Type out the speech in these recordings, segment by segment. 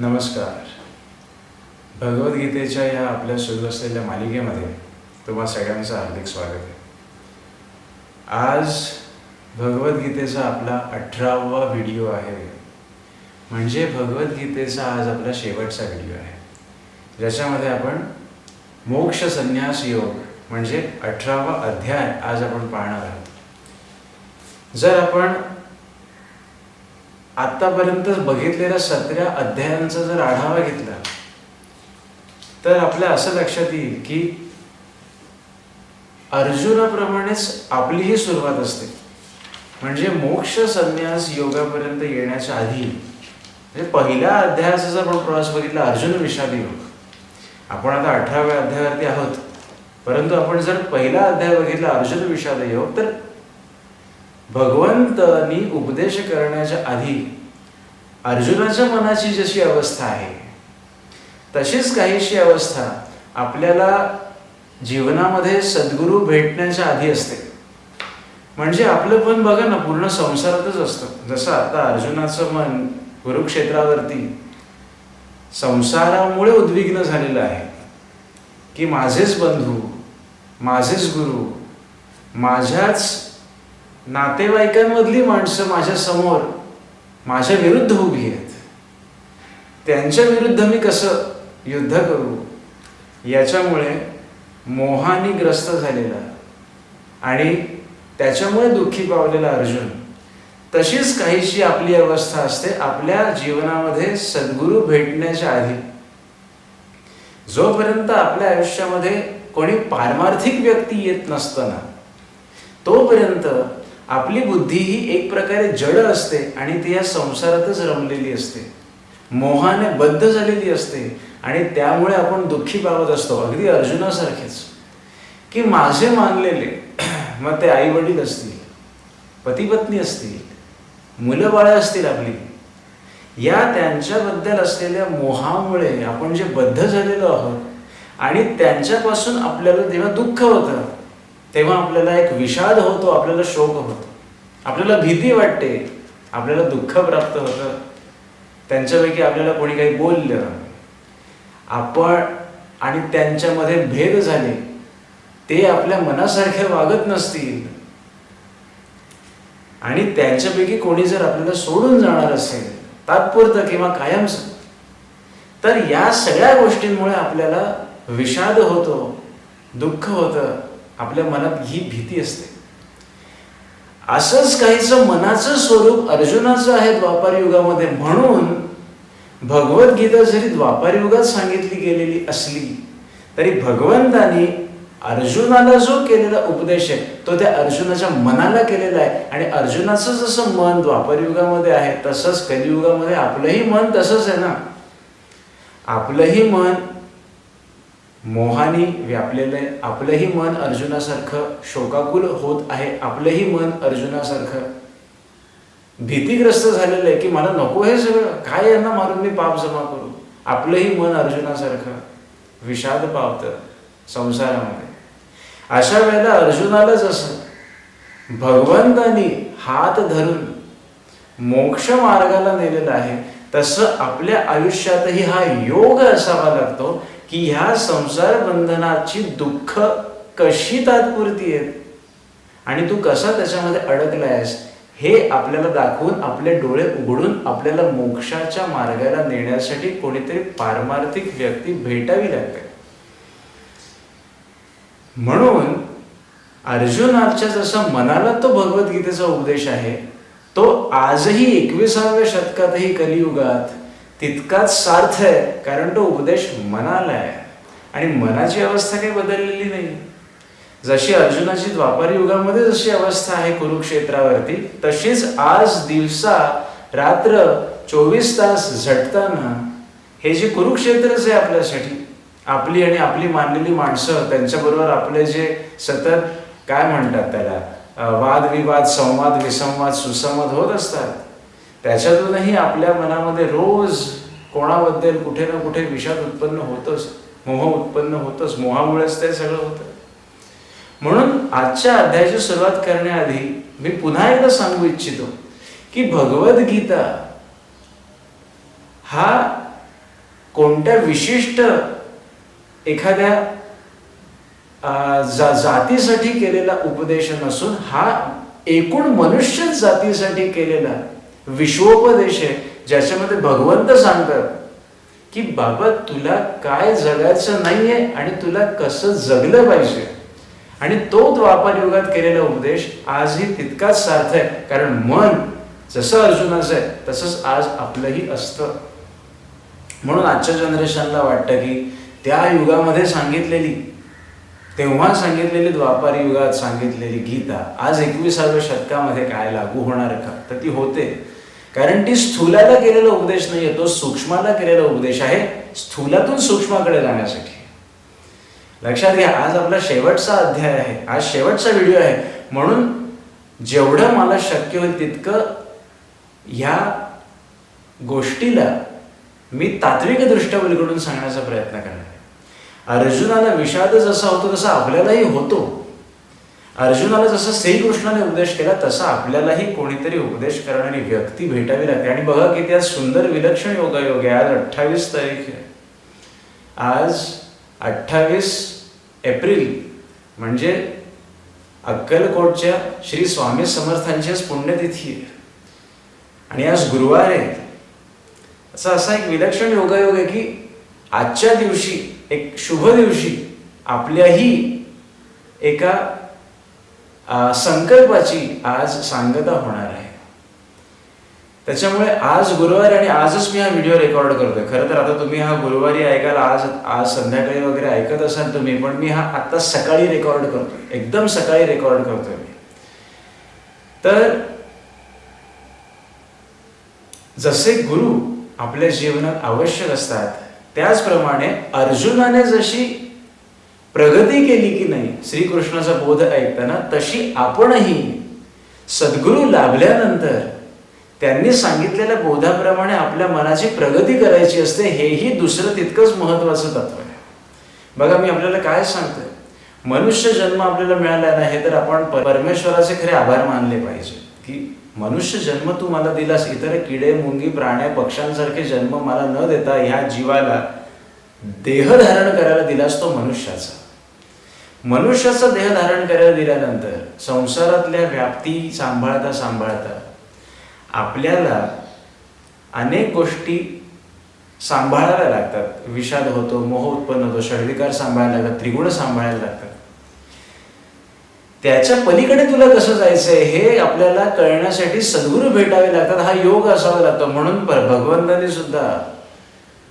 नमस्कार. भगवद्गीतेच्या या आपल्या सुरू असलेल्या मालिकेमध्ये तुम्हा सगळ्यांचं हार्दिक स्वागत आहे. आज भगवद्गीतेचा आपला 18वा व्हिडिओ आहे. म्हणजे भगवद्गीतेचा आज आपला शेवटचा व्हिडिओ आहे, ज्याच्यामध्ये आपण मोक्ष संन्यास योग म्हणजे 18वा अध्याय आज आपण पाहणार आहोत. जर आपण आतापर्यंत बघितलेल्या 17 अध्यायांचा जर आढावा घेतला तर आपल्या असं लक्षात येईल की अर्जुनाप्रमाणेच आपलीही सुरुवात असते. म्हणजे मोक्ष संन्यास योगापर्यंत येण्याच्या आधी म्हणजे पहिल्या अध्यायाचा जर आपण प्रवास बघितला अर्जुन विषाद योग, आपण आता 18व्या अध्यायावरती आहोत, परंतु आपण जर पहिला अध्याय बघितला अर्जुन विषाद योग, तर भगवंतांनी उपदेश करण्याच्या आधी अर्जुनाच्या मनाची जशी अवस्था आहे तशीच काहीशी अवस्था आपल्याला जीवनामध्ये सद्गुरू भेटण्याच्या आधी असते. म्हणजे आपलं पण बघा ना, पूर्ण संसारातच असतं. जसं आता अर्जुनाचं मन कुरुक्षेत्रावरती संसारामुळे उद्विग्न झालेलं आहे की माझेच बंधू, माझेच गुरु, माझ्याच नातेवाईकांमधली माणसं माझ्या समोर माझ्या विरुद्ध उभी आहेत, त्यांच्या विरुद्ध मी कसं युद्ध करू, याच्यामुळे मोहाने ग्रस्त झालेला आणि त्याच्यामुळे दुःखी पावलेला अर्जुन. तशीच काहीशी आपली अवस्था असते आपल्या जीवनामध्ये सद्गुरू भेटण्याच्या आधी. जोपर्यंत आपल्या आयुष्यामध्ये कोणी पारमार्थिक व्यक्ती येत नसतं ना, तोपर्यंत आपली बुद्धी ही एक प्रकारे जड असते आणि ती या संसारातच रमलेली असते, मोहाने बद्ध झालेली असते आणि त्यामुळे आपण दुःखी पावत असतो. अगदी अर्जुनासारखेच की माझे मानलेले, मग ते आई वडील असतील, पती पत्नी असतील, मुलं बाळं असतील आपली, या त्यांच्याबद्दल असलेल्या मोहामुळे आपण जे बद्ध झालेलो आहोत आणि त्यांच्यापासून आपल्याला जेव्हा दुःख होतं तेव्हा आपल्याला एक विषाद होतो, आपल्याला शोक होतो, आपल्याला भीती वाटते, आपल्याला दुःख प्राप्त होतं. त्यांच्यापैकी आपल्याला कोणी काही बोललं आपण आणि त्यांच्यामध्ये भेद झाले, ते आपल्या मनासारखे वागत नसतील आणि त्यांच्यापैकी कोणी जर आपल्याला सोडून जाणार असेल तात्पुरतं किंवा कायमचं, तर या सगळ्या गोष्टींमुळे आपल्याला विषाद होतो, दुःख होतं, आपल्या मनात ही भीती असते. असंच काहीचं मनाचं स्वरूप अर्जुनाचं आहे द्वापार युगामध्ये. म्हणून भगवद्गीता जरी द्वापार युगात सांगितली गेलेली असली तरी भगवंतांनी अर्जुनाला जो केलेला उपदेश आहे तो त्या अर्जुनाच्या मनाला केलेला आहे. आणि अर्जुनाचं जसं मन द्वापार युगामध्ये आहे तसंच कलियुगामध्ये आपलंही मन तसंच आहे ना. आपलंही मन मोहानी व्यापलेलं आहे, आपलंही मन अर्जुनासारखं शोकाकुल होत आहे, आपलंही मन अर्जुनासारखं भीतीग्रस्त झालेलं आहे की मला नको हे सगळं, काय यांना मारून मी पाप जमा करू. आपलंही मन अर्जुनासारखं विषाद पावतं संसारामध्ये. अशा वेळेला अर्जुनाला जसं भगवंतांनी हात धरून मोक्ष मार्गाला नेलेलं आहे तसं आपल्या आयुष्यातही हा योग असावा लागतो की ह्या संसार बंधनाची दुःख कशी तात्पुरती आहेत आणि तू कसा त्याच्यामध्ये अडकलायस हे आपल्याला दाखवून आपले डोळे उघडून आपल्याला मोक्षाच्या मार्गाला नेण्यासाठी कोणीतरी पारमार्थिक व्यक्ती भेटावी लागते. म्हणून अर्जुनाच्या जसा मनाला तो भगवद्गीतेचा उपदेश आहे तो आजही 21व्या शतकातही कलियुगात तितकाच सार्थ आहे, कारण तो उपदेश मनाला आहे आणि मनाची अवस्था काही बदललेली नाही. जशी अर्जुनाची द्वापार युगामध्ये जशी अवस्था आहे कुरुक्षेत्रावरती, तशीच आज दिवसा रात्र 24 तास झटताना हे जे कुरुक्षेत्रच आहे आपल्यासाठी, आपली आणि आपली मानलेली माणसं, त्यांच्याबरोबर आपले जे सतत काय म्हणतात त्याला वादविवाद, संवाद, विसंवाद, सुसंवाद होत असतात, त्याच्यातूनही आपल्या मनामध्ये रोज कोणाबद्दल कुठे ना कुठे विषाद उत्पन्न होतच, मोह उत्पन्न होतच, मोहामुळेच ते सगळं होतं. म्हणून आजच्या अध्यायाची सुरुवात करण्याआधी मी पुन्हा एकदा सांगू इच्छितो की भगवद्गीता हा कोणत्या विशिष्ट एखाद्या जातीसाठी केलेला उपदेश नसून हा एकूण मनुष्य जातीसाठी केलेला विश्वोपदेश आहे, ज्याच्यामध्ये भगवंत सांगतात की बाबा तुला काय जगायचं नाहीये आणि तुला कसं जगलं पाहिजे. आणि तो द्वापार युगात केलेला उपदेश आजही तितकाच सार्थ आहे, कारण मन जसं अर्जुनाचं आहे तसंच आज आपलंही असतं. म्हणून आजच्या जनरेशनला वाटतं की त्या युगामध्ये सांगितलेली, तेव्हा सांगितलेली, द्वापार युगात सांगितलेली गीता आज 21व्या शतकामध्ये काय लागू होणार का? तर ती होते, कारण ती स्थूलाला केलेला उपदेश नाहीये, तो सूक्ष्माला केलेला उपदेश आहे, स्थूलातून सूक्ष्माकडे जाण्यासाठी. लक्षात घ्या, आज आपला शेवटचा अध्याय आहे, आज शेवटचा व्हिडिओ आहे. म्हणून जेवढं मला शक्य होईल तितकं ह्या गोष्टीला मी तात्विक दृष्टिकोनातून सांगण्याचा प्रयत्न करणार आहे. अर्जुनाला विषाद जसा होतो तसा आपल्यालाही होतो. अर्जुनाला जसं श्रीकृष्णाने उपदेश केला तसा आपल्यालाही कोणीतरी उपदेश करणारी व्यक्ती भेटावी लागते. आणि बघा किती आज सुंदर विलक्षण योगायोग आहे. आज 28 तारीख आहे. आज 28 एप्रिल म्हणजे अक्कलकोटच्या श्री स्वामी समर्थांचीच पुण्यतिथी आहे आणि आज गुरुवार आहे. असा एक विलक्षण योगायोग आहे की आजच्या दिवशी, एक शुभ दिवशी आपल्याही एका संकल्पाची आज सांगता होणार आहे. त्याच्यामुळे आज गुरुवारी आणि आजच मी हा व्हिडिओ रेकॉर्ड करतोय. खरं तर आता तुम्ही हा गुरुवारी ऐकायला आज संध्याकाळी वगैरे ऐकत असाल तुम्ही, पण मी हा आता सकाळी रेकॉर्ड करतोय, एकदम सकाळी रेकॉर्ड करतोय मी. तर जसे गुरु आपल्या जीवनात आवश्यक असतात त्याचप्रमाणे अर्जुनाने जशी प्रगती केली की नाही श्रीकृष्णाचा बोध ऐकताना, तशी आपणही सद्गुरू लाभल्यानंतर त्यांनी सांगितलेल्या बोधाप्रमाणे आपल्या मनाची प्रगती करायची असते. हेही दुसरं तितकंच महत्वाचं तत्व आहे. बघा मी आपल्याला काय सांगतोय, मनुष्य जन्म आपल्याला मिळाला नाही हे तर आपण परमेश्वराचे खरे आभार मानले पाहिजे की मनुष्य जन्म तू मला दिलास. इतर किडे, मुंगी, प्राण्या, पक्ष्यांसारखे जन्म मला न देता ह्या जीवाला देह धारण करायला दिलास तो मनुष्याचा. मनुष्याचा देह धारण करायला दिल्यानंतर संसारातल्या व्याप्ती सांभाळता सांभाळता आपल्याला अनेक गोष्टी सांभाळायला लागतात. विषाद होतो, मोह उत्पन्न होतो, षड्विकार सांभाळायला लागतात, त्रिगुण सांभाळायला लागतात. त्याच्या पलीकडे तुला कसं जायचंय हे आपल्याला कळण्यासाठी सद्गुरू भेटावे लागतात. हा योग असावा लागतो. म्हणून भगवंतांनी सुद्धा,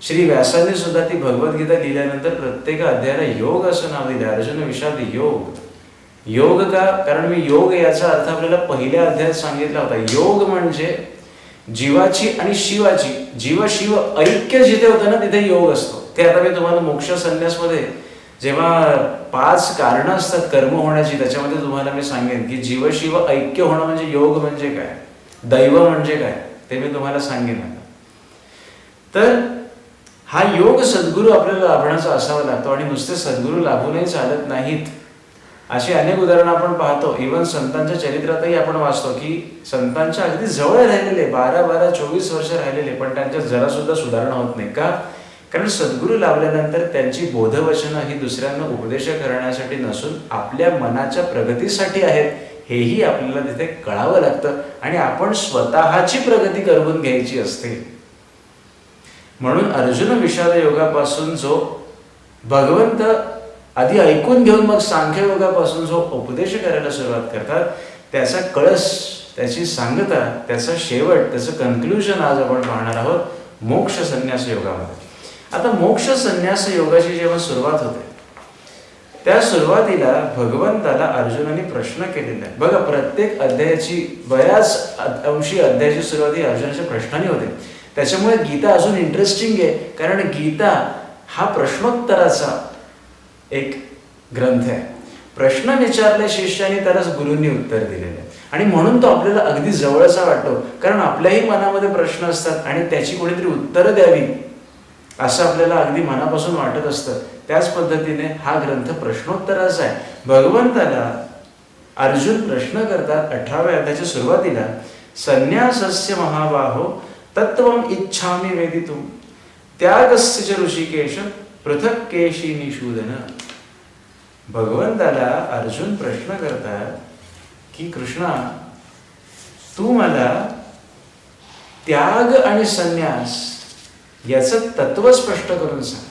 श्री व्यासांनी सुद्धा ती भगवद्गीता लिहिल्यानंतर प्रत्येक अध्यायाला योग असं नाव दिलं. अर्जुन विषाद योग. योग का? कारण मी योग याचा अर्थ आपल्याला पहिल्या अध्यायात सांगितला होता. योग म्हणजे जीवाची आणि शिवाची, जीव शिव ऐक्य जिथे होतं ना तिथे योग असतो. ते आता मी तुम्हाला मोक्ष संन्यासमध्ये जेव्हा 5 कारणं असतात कर्म होण्याची, त्याच्यामध्ये तुम्हाला मी सांगेन की जीवशिव ऐक्य होणं म्हणजे योग म्हणजे काय, दैव म्हणजे काय, ते मी तुम्हाला सांगेन आता. तर हा योग सद्गुरू आपल्याला लाभण्याचा असावा लागतो. आणि नुसते सद्गुरू लाभूनही चालत नाहीत. अशी अनेक उदाहरणं आपण पाहतो. इव्हन संतांच्या चरित्रातही आपण वाचतो की संतांच्या अगदी जवळ राहिलेले 12-24 वर्ष राहिलेले पण त्यांच्यात जरा सुद्धा सुधारणा होत नाही. का? कारण सद्गुरू लाभल्यानंतर त्यांची बोधवचनं ही दुसऱ्यांना उपदेश करण्यासाठी नसून आपल्या मनाच्या प्रगतीसाठी आहेत हेही आपल्याला तिथे कळावं लागतं. आणि आपण स्वतःची प्रगती करून घ्यायची असते. म्हणून अर्जुन विषाद योगापासून जो भगवंत आधी ऐकून घेऊन मग सांख्य योगापासून जो उपदेश करायला सुरुवात करतात, त्याचा कळस, त्याची सांगता, त्याचा शेवट, त्याचं कन्क्ल्युजन आज आपण पाहणार आहोत मोक्ष संन्यास योगामध्ये. आता मोक्ष संन्यास योगाची जेव्हा सुरुवात होते त्या सुरुवातीला भगवंताला अर्जुनाने प्रश्न केलेला आहे. बघा प्रत्येक अध्यायाची, बऱ्याच अंशी अध्यायाची सुरुवात ही अर्जुनाच्या प्रश्नाने होते. त्याच्यामुळे गीता अजून इंटरेस्टिंग आहे, कारण गीता हा प्रश्नोत्तराचा एक ग्रंथ आहे. प्रश्न विचारले शिष्याने त्यालाच गुरूंनी उत्तर दिलेलं आहे. आणि म्हणून तो आपल्याला अगदी जवळचा वाटतो, कारण आपल्याही मनामध्ये प्रश्न असतात आणि त्याची कोणीतरी उत्तरं द्यावी असं आपल्याला अगदी मनापासून वाटत असतं. त्याच पद्धतीने हा ग्रंथ प्रश्नोत्तराचा आहे. भगवंताला अर्जुन प्रश्न करतात 18व्या अध्यायाच्या सुरुवातीला, संन्यासस्य महाबाहो तत्वम इच्छामि वेदितुम. त्यागस्य ऋषिकेश पृथक केशी निषूदन. भगवंताला अर्जुन प्रश्न करतात की कृष्णा, तू मला त्याग आणि संन्यास याचं तत्व स्पष्ट करून सांग.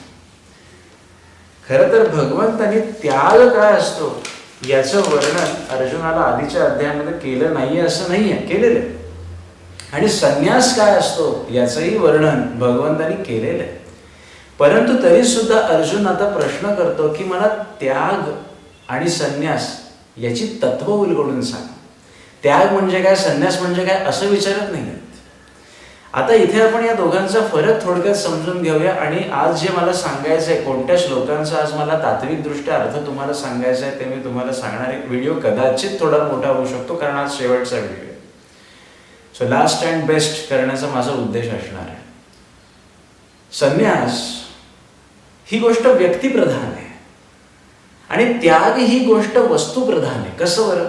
खरं तर भगवंतांनी त्याग काय असतो याचं वर्णन अर्जुनाला आधीच्या अध्यायामध्ये केलं नाहीये असं नाहीये, केलेलं आहे. आणि संन्यास काय असतो याचंही वर्णन भगवंतांनी केलेलं आहे. परंतु तरी सुद्धा अर्जुन आता प्रश्न करतो की मला त्याग आणि संन्यास याची तत्व उलगडून सांग. त्याग म्हणजे काय, संन्यास म्हणजे काय असं विचारत नाही. आता इथे आपण या दोघांचा फरक थोडक्यात समजून घेऊया. आणि आज जे मला सांगायचं आहे, कोणत्या श्लोकांचा आज मला तात्विक दृष्ट्या अर्थ तुम्हाला सांगायचा आहे ते मी तुम्हाला सांगणार. एक व्हिडिओ कदाचित थोडा मोठा होऊ शकतो कारण आज शेवटचा व्हिडिओ आहे. सो लास्ट अँड बेस्ट करण्याचा माझा उद्देश असणार आहे. संन्यास ही गोष्ट व्यक्तिप्रधान आहे आणि त्याग ही गोष्ट वस्तुप्रधान आहे. कसं बरं?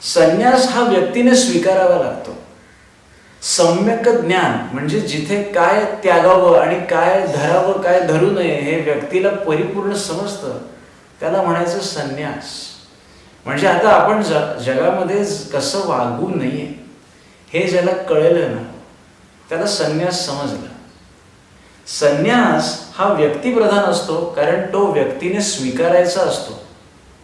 संन्यास हा व्यक्तीने स्वीकारावा लागतो. सम्यक ज्ञान म्हणजे जिथे काय त्यागावं आणि काय धरावं काय धरू नये हे व्यक्तीला परिपूर्ण समजतं, त्याला म्हणायचं संन्यास. म्हणजे आता आपण जगामध्ये कसं वागू नये हे ज्याला कळलं ना त्याला संन्यास समजला. संन्यास हा व्यक्तिप्रधान असतो कारण तो व्यक्तीने स्वीकारायचा असतो.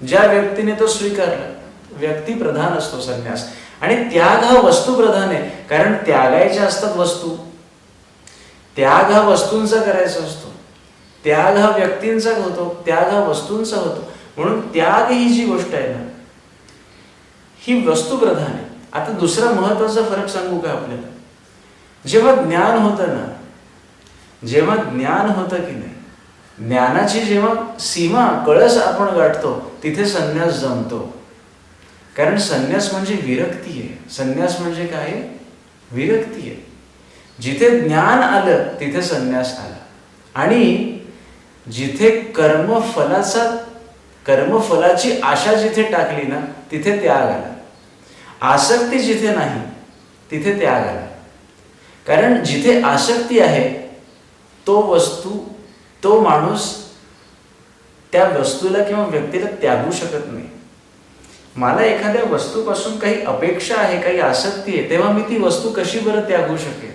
ज्या व्यक्तीने तो स्वीकारला व्यक्तिप्रधान असतो संन्यास. आणि त्याग हा वस्तुप्रधान आहे कारण त्यागायच्या असतात वस्तू. त्याग हा वस्तूंचा करायचा असतो, त्याग हा व्यक्तींचा होतो, त्याग हा वस्तूंचा होतो. म्हणून त्याग ही जी गोष्ट आहे ना ही वस्तुप्रधान आहे. आता दुसरा महत्वाचा फरक सांगू का आपल्याला? जेव्हा ज्ञान होतं ना, जेव्हा ज्ञान होतं की नाही, ज्ञानाची जेव्हा सीमा कळस आपण गाठतो तिथे संन्यास जमतो. कारण संन्यास म्हणजे विरक्ती आहे. संन्यास म्हणजे काय? विरक्ती आहे. जिथे ज्ञान आलं तिथे संन्यास आला. आणि जिथे कर्मफलाची आशा जिथे टाकली ना तिथे त्याग आला. आसक्ती जिथे नाही तिथे त्याग आला. कारण जिथे आसक्ती आहे तो माणूस त्या वस्तूला किंवा व्यक्तीला त्यागू शकत नाही. मला एखाद्या वस्तूपासून काही अपेक्षा आहे, काही आसक्ती आहे, तेव्हा मी ती वस्तू कशी बरं त्यागू शकेन?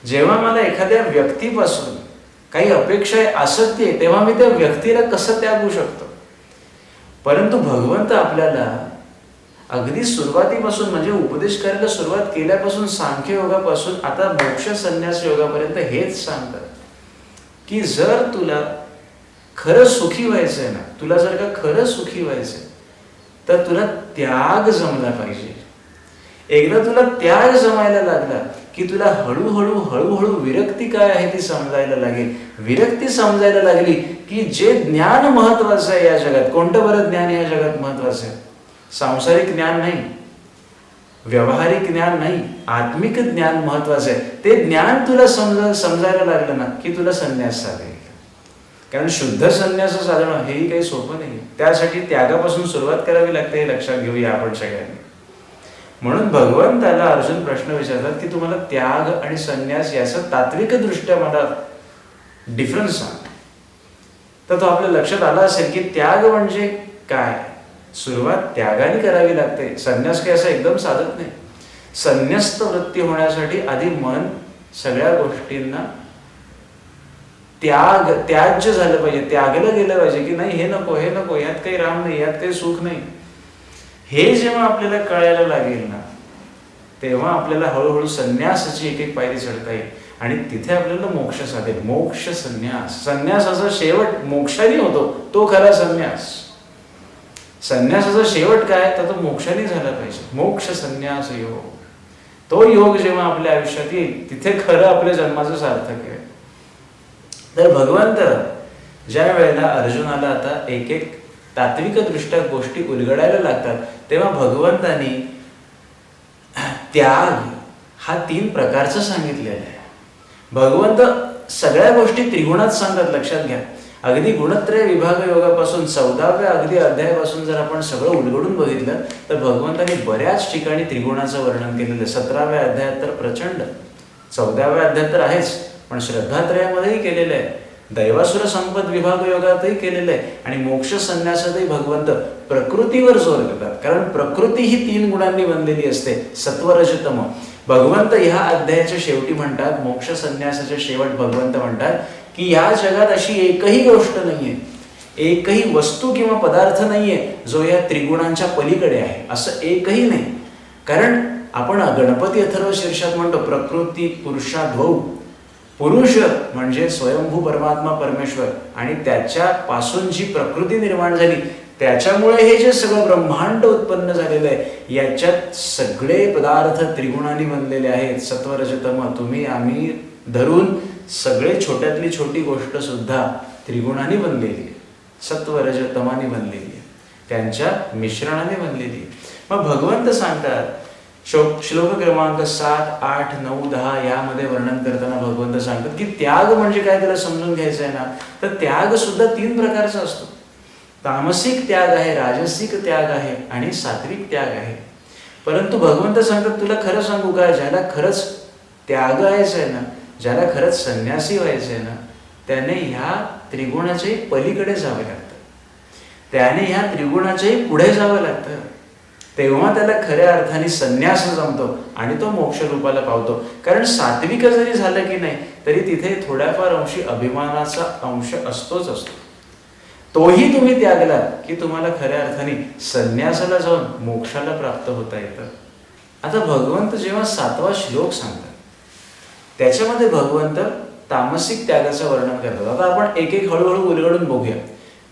जेव्हा मला एखाद्या व्यक्तीपासून काही अपेक्षा आहे, आसक्ती आहे, तेव्हा मी त्या व्यक्तीला कसं त्यागू शकतो? परंतु भगवंत आपल्याला अगदी सुरुवातीपासून म्हणजे उपदेश करायला सुरुवात केल्यापासून सांख्य योगापासून आता मोक्ष संन्यास योगापर्यंत हेच सांगतात की जर तुला खरं सुखी व्हायचंय ना, तुला जर का खरं सुखी व्हायचंय तर तुला त्याग जमला पाहिजे. एकदा तुला त्याग जमायला लागला की तुला हळूहळू विरक्ती काय आहे ती समजायला लागेल. विरक्ती समजायला लागली की जे ज्ञान महत्वाचं आहे या जगात, कोणतं बरं ज्ञान या जगात महत्वाचं आहे? सांसारिक ज्ञान नाही, व्यावहारिक ज्ञान नाही, आत्मिक ज्ञान महत्वाचं आहे. ते ज्ञान तुला समजायला लागलं ना की तुला संन्यास साधेल. कारण शुद्ध संन्यास साधणं हेही काही सोपं नाही. त्यासाठी त्यागापासून सुरुवात करावी लागते हे लक्षात घेऊया आपण सगळ्यांनी. म्हणून भगवंताला अर्जुन प्रश्न विचारतात की तुम्हाला त्याग आणि संन्यास याचं तात्विक दृष्ट्या मला डिफरन्स सांग. तर तो आपल्या लक्षात आला असेल की त्याग म्हणजे काय. सुरुवात त्यागाने करावी लागते. संन्यास काही असं एकदम साधत नाही. संन्यस्त वृत्ती होण्यासाठी आधी मन सगळ्या गोष्टींना त्याज्य झालं पाहिजे, त्यागलं गेलं पाहिजे की नाही हे नको, यात काही राम नाही, यात काही सुख नाही. हे जेव्हा आपल्याला कळायला लागेल ना तेव्हा आपल्याला हळूहळू संन्यासाची एक एक पायरी चढता येईल आणि तिथे आपल्याला मोक्ष साधेल. मोक्ष संन्यास, संन्यासाचा शेवट मोक्षाने होतो तो खरा संन्यास. संन्यासाचा शेवट काय तर तो मोक्षाने झाला पाहिजे. मोक्ष संन्यास योग, तो योग जेव्हा आपल्या आयुष्यात येईल तिथे खरं आपल्या जन्माचं सार्थक आहे. तर भगवंत ज्या वेळेला अर्जुनाला आता एक एक तात्विक दृष्ट्या गोष्टी उलगडायला लागतात तेव्हा भगवंतानी त्याग हा 3 प्रकारचं सांगितलेलं आहे. भगवंत सगळ्या गोष्टी त्रिगुणात सांगतात. लक्षात घ्या. अगदी गुणत्रय विभाग योगापासून 14व्या अगदी अध्यायापासून जर आपण सगळं उलगडून बघितलं तर भगवंतांनी बऱ्याच ठिकाणी त्रिगुणाचं वर्णन केलेलं आहे. 17व्या अध्यायात तर प्रचंड, 14व्या अध्यायात तर आहेच, पण श्रद्धात्रयामध्येही केलेलं आहे, दैवासुर संपद विभाग योगातही केलेलं आहे, आणि मोक्ष संन्यासातही भगवंत प्रकृतीवर जोर देतात. कारण प्रकृती ही 3 गुणांनी बनलेली असते, सत्वरजतम. भगवंत ह्या अध्यायाच्या शेवटी म्हणतात, मोक्ष संन्यासाच्या शेवट भगवंत म्हणतात की या जगात अशी एकही गोष्ट नाहीये, एकही वस्तू किंवा पदार्थ नाहीये जो या त्रिगुणांच्या पलीकडे आहे, असं एकही नाही. कारण आपण गणपती अथर्व शीर्षात म्हणतो प्रकृती पुरुषाद्वौ. पुरुष म्हणजे स्वयंभू परमात्मा परमेश्वर, आणि त्याच्यापासून जी प्रकृती निर्माण झाली त्याच्यामुळे हे जे सगळं ब्रह्मांड उत्पन्न झालेलं आहे, याच्यात सगळे पदार्थ त्रिगुणांनी बनलेले आहेत, सत्वरजतम. तुम्ही आम्ही धरून सगळे छोट्यातली छोटी गोष्ट सुद्धा त्रिगुणांनी बनलेली आहे, सत्वरजतमाने बनलेली आहे, त्यांच्या मिश्रणाने बनलेली आहे. मग भगवंत सांगतात श्लोक क्रमांक 7, 8, 9, 10 यामध्ये वर्णन करताना भगवंत सांगतात की त्याग म्हणजे काय, त्याला समजून घ्यायचं आहे ना, तर त्याग सुद्धा 3 प्रकारचा असतो. तामसिक त्याग आहे, राजसिक त्याग आहे आणि सात्विक त्याग आहे. परंतु भगवंत सांगतात तुला खरं सांगू का, ज्याला खरंच त्याग यायचं आहे ना, ज्याला खरंच संन्यासी व्हायचं आहे ना, त्याने ह्या त्रिगुणाच्याही पलीकडे जावे लागतं, त्याने ह्या त्रिगुणाच्याही पुढे जावं लागतं. तेव्हा त्याला खऱ्या अर्थाने संन्यास जमतो आणि तो मोक्ष रूपाला पावतो. कारण सात्विक जरी झालं की नाही तरी तिथे थोड्याफार अंशी अभिमानाचा अंश असतोच असतो. तोही तुम्ही त्यागलात की तुम्हाला खऱ्या अर्थाने संन्यासाला जाऊन मोक्षाला प्राप्त होता येतं. आता भगवंत जेव्हा 7वा श्लोक सांगतात त्याच्यामध्ये भगवंत तामसिक त्यागाचं वर्णन करतात. आता आपण एक एक हळूहळू उलगडून बघूया.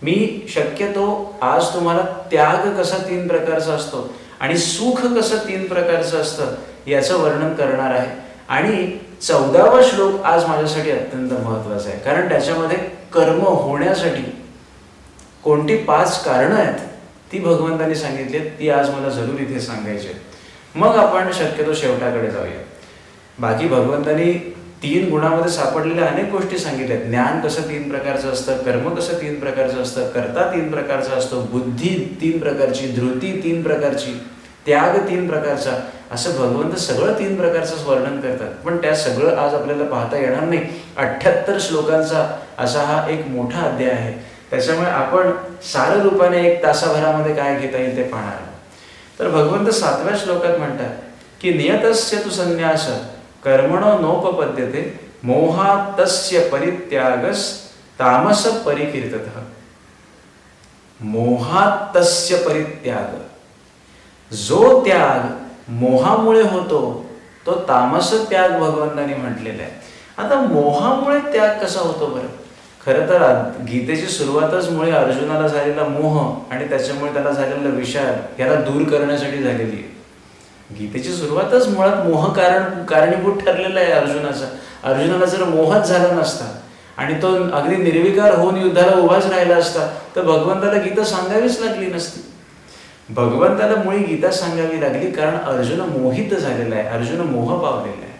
मी शक्यतो आज तुम्हाला त्याग कसा 3 प्रकारचा असतो आणि सुख कसं 3 प्रकारचं असतं याचं वर्णन करणार आहे. आणि 14वा श्लोक आज माझ्यासाठी अत्यंत महत्वाचा आहे, कारण त्याच्यामध्ये कर्म होण्यासाठी कोणती 5 कारणं आहेत ती भगवंतांनी सांगितली, ती आज मला जरूर इथे सांगायची. मग आपण शक्यतो शेवटाकडे जाऊया. बाकी भगवंतांनी 3 गुणामध्ये सापडलेल्या अनेक गोष्टी सांगितल्या. ज्ञान कसं 3 प्रकारचं असतं, कर्म कसं 3 प्रकारचं असतं, कर्ता 3 प्रकारचा असतो, बुद्धी 3 प्रकारची, धृती 3 प्रकारची, त्याग 3 प्रकारचा, असं भगवंत सगळं 3 प्रकारचं वर्णन करतात. पण त्या सगळं आज आपल्याला पाहता येणार नाही. 78 श्लोकांचा असा हा एक मोठा अध्याय आहे. त्याच्यामुळे आपण सार रूपाने 1 तासाभरामध्ये काय घेता येईल ते पाहणार. तर भगवंत 7व्या श्लोकात म्हणतात की नियतस्य तु संन्यास कर्मणो नोपपद्यते मोहातस्य परित्यागस तामस परिकीर्ततः. मोहातस्य परित्याग, जो त्याग मोहामुळे होतो तो तामस त्याग भगवंतांनी म्हटलेला आहे. आता मोहामुळे त्याग कसा होतो बरं? खरं तर गीतेची सुरुवातच मुळे अर्जुनाला झालेला मोह आणि त्याच्यामुळे त्याला झालेला विषाद याला दूर करण्यासाठी झालेली आहे. गीतेची सुरुवातच मुळात मोह कारणीभूत ठरलेला आहे अर्जुनाचा. अर्जुनाला जर मोहच झाला नसता आणि तो अगदी निर्विकार होऊन युद्धाला उभाच राहिला असता तर भगवंताला गीता सांगावीच लागली नसती. भगवंताला मुळी गीता सांगावी लागली कारण अर्जुन मोहित झालेला आहे, अर्जुन मोह पावलेला आहे.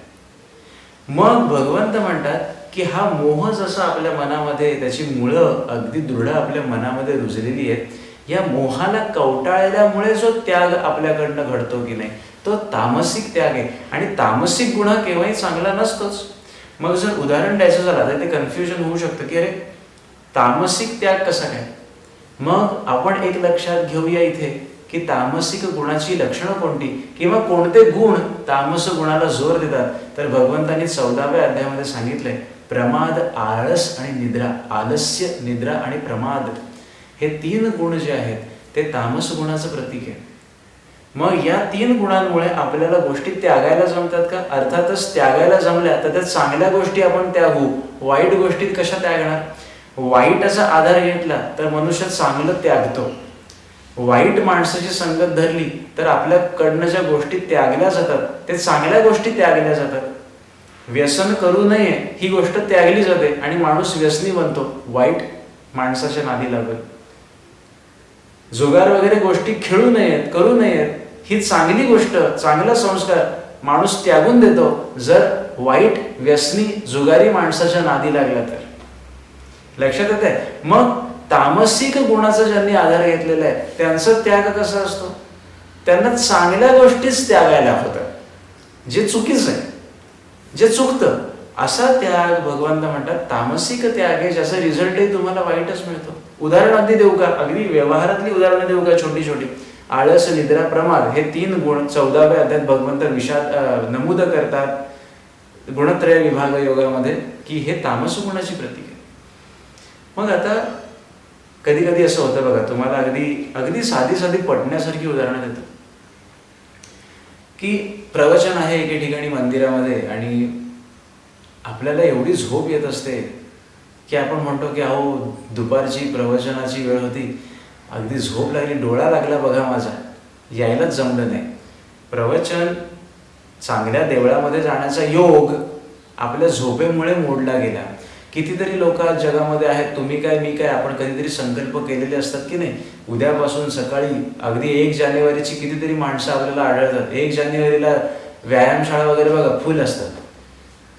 मग भगवंत म्हणतात की हा मोह जसा आपल्या मनामध्ये, त्याची मुळं अगदी दृढ आपल्या मनामध्ये रुजलेली आहेत, या मोहाला कवटाळल्यामुळे जो त्याग आपल्याकडनं घडतो की नाही तो तामसिक त्याग आहे. आणि तामसिक गुण हा केव्हाही चांगला नसतोच. मग जर उदाहरण द्यायचं झालं तर ते कन्फ्युजन होऊ शकतं की अरे तामसिक त्याग कसा काय. मग आपण एक लक्षात घेऊया इथे की तामसिक गुणाची लक्षणं कोणती किंवा कोणते गुण तामस गुणाला जोर देतात. तर भगवंतांनी 14व्या अध्यायामध्ये सांगितलंय प्रमाद, आळस आणि निद्रा. आलस्य, निद्रा आणि प्रमाद हे 3 गुण जे आहेत ते तामस गुणाचं प्रतीक आहे. मग या 3 गुणांमुळे आपल्याला गोष्टी त्यागायला जमतात का? अर्थातच त्यागायला जमल्या तर त्या चांगल्या गोष्टी आपण त्यागू, वाईट गोष्टी कशा त्यागणार? वाईटाचा आधार घेतला तर मनुष्य चांगलं त्यागतो. वाईट माणसाची संगत धरली तर आपल्याकडनं ज्या गोष्टी त्यागल्या जातात ते चांगल्या गोष्टी त्यागल्या जातात. व्यसन करू नये ही गोष्ट त्यागली जाते आणि माणूस व्यसनी बनतो वाईट माणसाच्या नादी लागत. जुगार वगैरे गोष्टी खेळू नयेत, करू नयेत ही चांगली गोष्ट, चांगला संस्कार माणूस त्यागून देतो जर वाईट व्यसनी जुगारी माणसाच्या नादी लागला तर. लक्षात येत आहे? मग तामसिक गुणाचा ज्यांनी आधार घेतलेला आहे त्यांचा त्याग कसा असतो? त्यांना चांगल्या गोष्टीच त्यागायला होतात, जे चुकीचं आहे, जे चुकतं. असा त्याग भगवंत म्हणतात तामसिक त्याग आहे, ज्याचा रिझल्टही तुम्हाला वाईटच मिळतो. उदाहरण अगदी देऊ का, अगदी व्यवहारातली उदाहरणं देऊ का, छोटी छोटी. आळस, निद्रा, प्रमाद हे 3 गुण 14व्या अध्यायात भगवंत नमूद करतात गुणत्रय विभाग योगामध्ये, की हे तामस गुणाची प्रतीक आहे. मग आता कधी कधी असं होतं बघा, तुम्हाला अगदी साधी पटण्यासारखी उदाहरणं देतो, की प्रवचन आहे एके ठिकाणी मंदिरामध्ये आणि आपल्याला एवढी झोप येत असते की आपण म्हणतो की अहो दुपारची प्रवचनाची वेळ होती, अगदी झोप लागली, डोळा लागला बघा माझा, यायलाच जमलं नाही. प्रवचन चांगल्या देवळामध्ये जाण्याचा योग आपल्या झोपेमुळे मोडला गेला. कितीतरी लोक आज जगामध्ये आहेत, तुम्ही काय मी काय, आपण कधीतरी संकल्प केलेले असतात की नाही, उद्यापासून सकाळी अगदी 1 जानेवारीची कितीतरी माणसं आपल्याला आढळतात. 1 जानेवारीला व्यायामशाळा वगैरे बघा फुल असतात.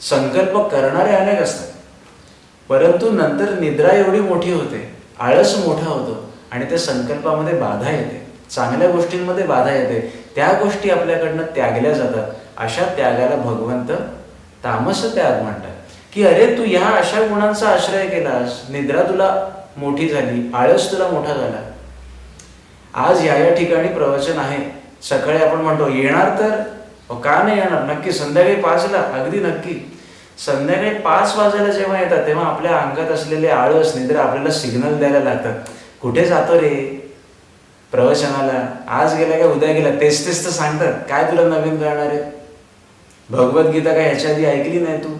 संकल्प करणारे अनेक असतात, परंतु नंतर निद्रा एवढी मोठी होते, आळस मोठा होतो आणि त्या संकल्पामध्ये बाधा येते, चांगल्या गोष्टींमध्ये बाधा येते, त्या गोष्टी आपल्याकडनं त्यागल्या जातात. अशा त्यागाला भगवंत तामस त्याग म्हणतात. की अरे तू ह्या अशा गुणांचा आश्रय केलास, निद्रा तुला मोठी झाली, आळस तुला मोठा झाला. आज या ठिकाणी प्रवचन आहे, सकाळी आपण म्हणतो येणार तर का नाही येणार, नक्की संध्याकाळी 5ला, अगदी नक्की. संध्याकाळी 5 वाजायला जेव्हा येतात तेव्हा आपल्या अंगात असलेले आळस, निद्रा आपल्याला सिग्नल द्यायला लागतात, कुठे जातो रे प्रवचनाला, आज गेला का उद्या गेला, तेच तर सांगतात, काय तुला नवीन कळणार आहे, भगवद्गीता काय ह्याच्या आधी ऐकली नाही तू.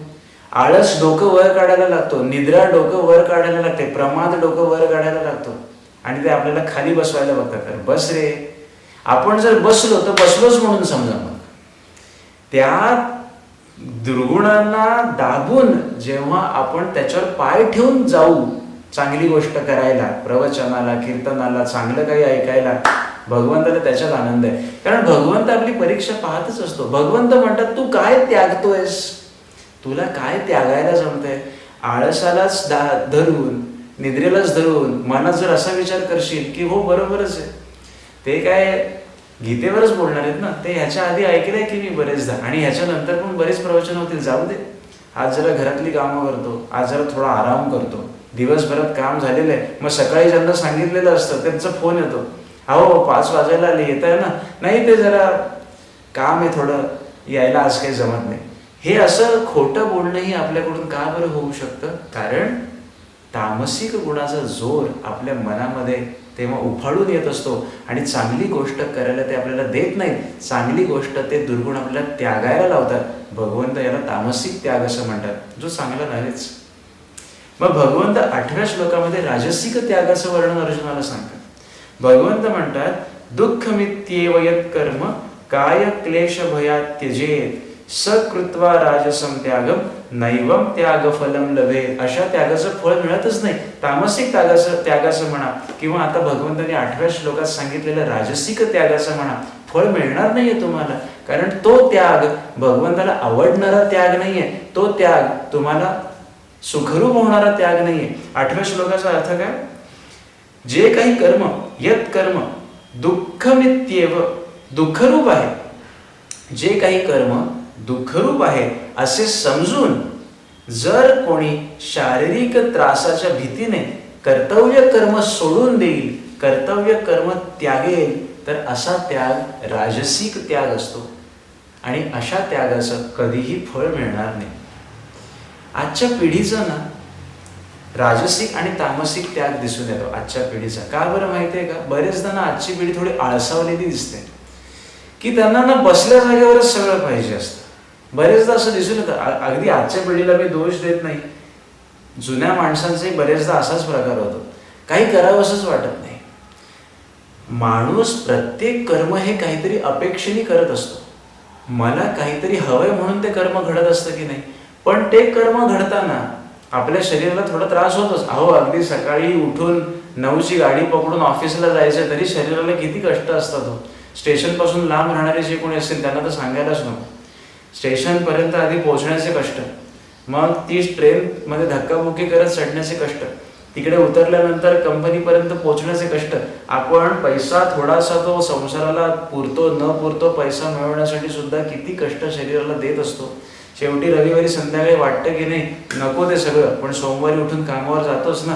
आळस डोकं वर काढायला लागतो, निद्रा डोकं वर काढायला लागते, प्रमाद डोकं वर काढायला लागतो आणि ते आपल्याला खाली बसवायला बघतात. बस रे, आपण जर बसलो तर बसलोच म्हणून समजा. मग त्या दुर्गुणांना दाबून जेव्हा आपण त्याच्यावर पाय ठेवून जाऊ चांगली गोष्ट करायला, प्रवचनाला, कीर्तनाला, चांगलं काही ऐकायला, भगवंताला त्याच्यात आनंद आहे. कारण भगवंत आपली परीक्षा पाहतच असतो. भगवंत म्हणतात तू काय त्यागतोयस, तुला काय त्यागायला जमतंय. आळसालाच धरून, निद्रेलाच धरून मनात जर असा विचार करशील की हो बरोबरच आहे, ते काय गीतेवरच बोलणार आहेत ना, ते ह्याच्या आधी ऐकलंय की मी बरेचदा, आणि ह्याच्यानंतर पण बरेच प्रवचन होतील, जाऊ दे. आज जरा घरातली कामं करतो, आज जरा थोडा आराम करतो, दिवसभरात काम झालेलं आहे, मग सकाळी ज्यांना सांगितलेलं असतं त्यांचा फोन येतो, अहो 5 वाजायला आले, येत आहे ना, नाही ते जरा काम आहे थोडं, यायला आज काही जमत नाही. हे असं खोटं बोलणंही आपल्याकडून का बरं होऊ शकतं, कारण तामसिक गुणाचा जोर आपल्या मनामध्ये तेव्हा उफाळून येत असतो आणि चांगली गोष्ट करायला ते आपल्याला देत नाहीत, चांगली गोष्ट ते दुर्गुण आपल्याला त्यागायला लावतात. भगवंत याला तामसिक त्याग असं म्हणतात, जो चांगला नाहीच. मग भगवंत 8व्या श्लोकामध्ये राजसिक त्यागाचं वर्णन अर्जुनाला सांगतात. भगवंत म्हणतात, दुःखमित्येव यत् कर्म काय क्लेश भयात् त्यजेत सकृत्वा राजसम त्यागम नैवम त्याग फलम लभेत. अशा त्यागाचं फळ मिळतच नाही. तामसिक त्यागाचं म्हणा किंवा आता भगवंतांनी 8व्या श्लोकात सांगितलेलं राजसिक त्यागाचं म्हणा, फळ मिळणार नाहीये तुम्हाला, कारण तो त्याग भगवंताला आवडणारा त्याग नाहीये, तो त्याग तुम्हाला सुखरूप होणारा त्याग नाहीये. 8व्या श्लोकाचा अर्थ काय, जे काही कर्म यत कर्म दुःखमित्येव, दुःखरूप आहे, जे काही कर्म दुःखरूप आहे असे समजून जर कोणी शारीरिक त्रासाच्या भीतीने कर्तव्य कर्म सोडून देईल, कर्तव्य कर्म त्यागेल, तर असा त्याग राजसिक त्याग असतो आणि अशा त्यागाचं कधीही फळ मिळणार नाही. आजच्या पिढीचं ना राजसिक आणि तामसिक त्याग दिसून येतो आजच्या पिढीचा. का बरं माहितीये का, बरेचदा ना आजची पिढी थोडी आळसावलेली दिसते, की त्यांना ना बसल्या जागेवरच सगळं पाहिजे असतं. बरेचदा असं दिसून येतं. अगदी आजच्या पिढीला मी दोष देत नाही, जुन्या माणसांचाही बरेचदा असाच प्रकार होतो, काही करावंसंच वाटत नाही. माणूस प्रत्येक कर्म हे काहीतरी अपेक्षेने करत असतो, मला काहीतरी हवंय म्हणून ते कर्म घडत असतं की नाही. पण ते कर्म घडताना आपल्या शरीराला थोडा त्रास होतोच. अहो अगदी सकाळी उठून 9ची गाडी पकडून ऑफिसला जायचं तरी शरीराला किती कष्ट असतात. हो, स्टेशनपासून लांब राहणारे जे कोणी असतील त्यांना तर सांगायलाच नको. स्टेशनपर्यंत आधी पोहोचण्याचे कष्ट, मग ती ट्रेनमध्ये धक्काबुक्की करत चढण्याचे कष्ट, तिकडे उतरल्यानंतर कंपनीपर्यंत पोहोचण्याचे कष्ट. आपण पैसा थोडासा तो संसाराला पुरतो न पुरतो पैसा मिळवण्यासाठी सुद्धा किती कष्ट शरीराला देत असतो. शेवटी रविवारी संध्याकाळी वाटतं की नाही नको ते सगळं, पण सोमवारी उठून कामावर जातोच ना.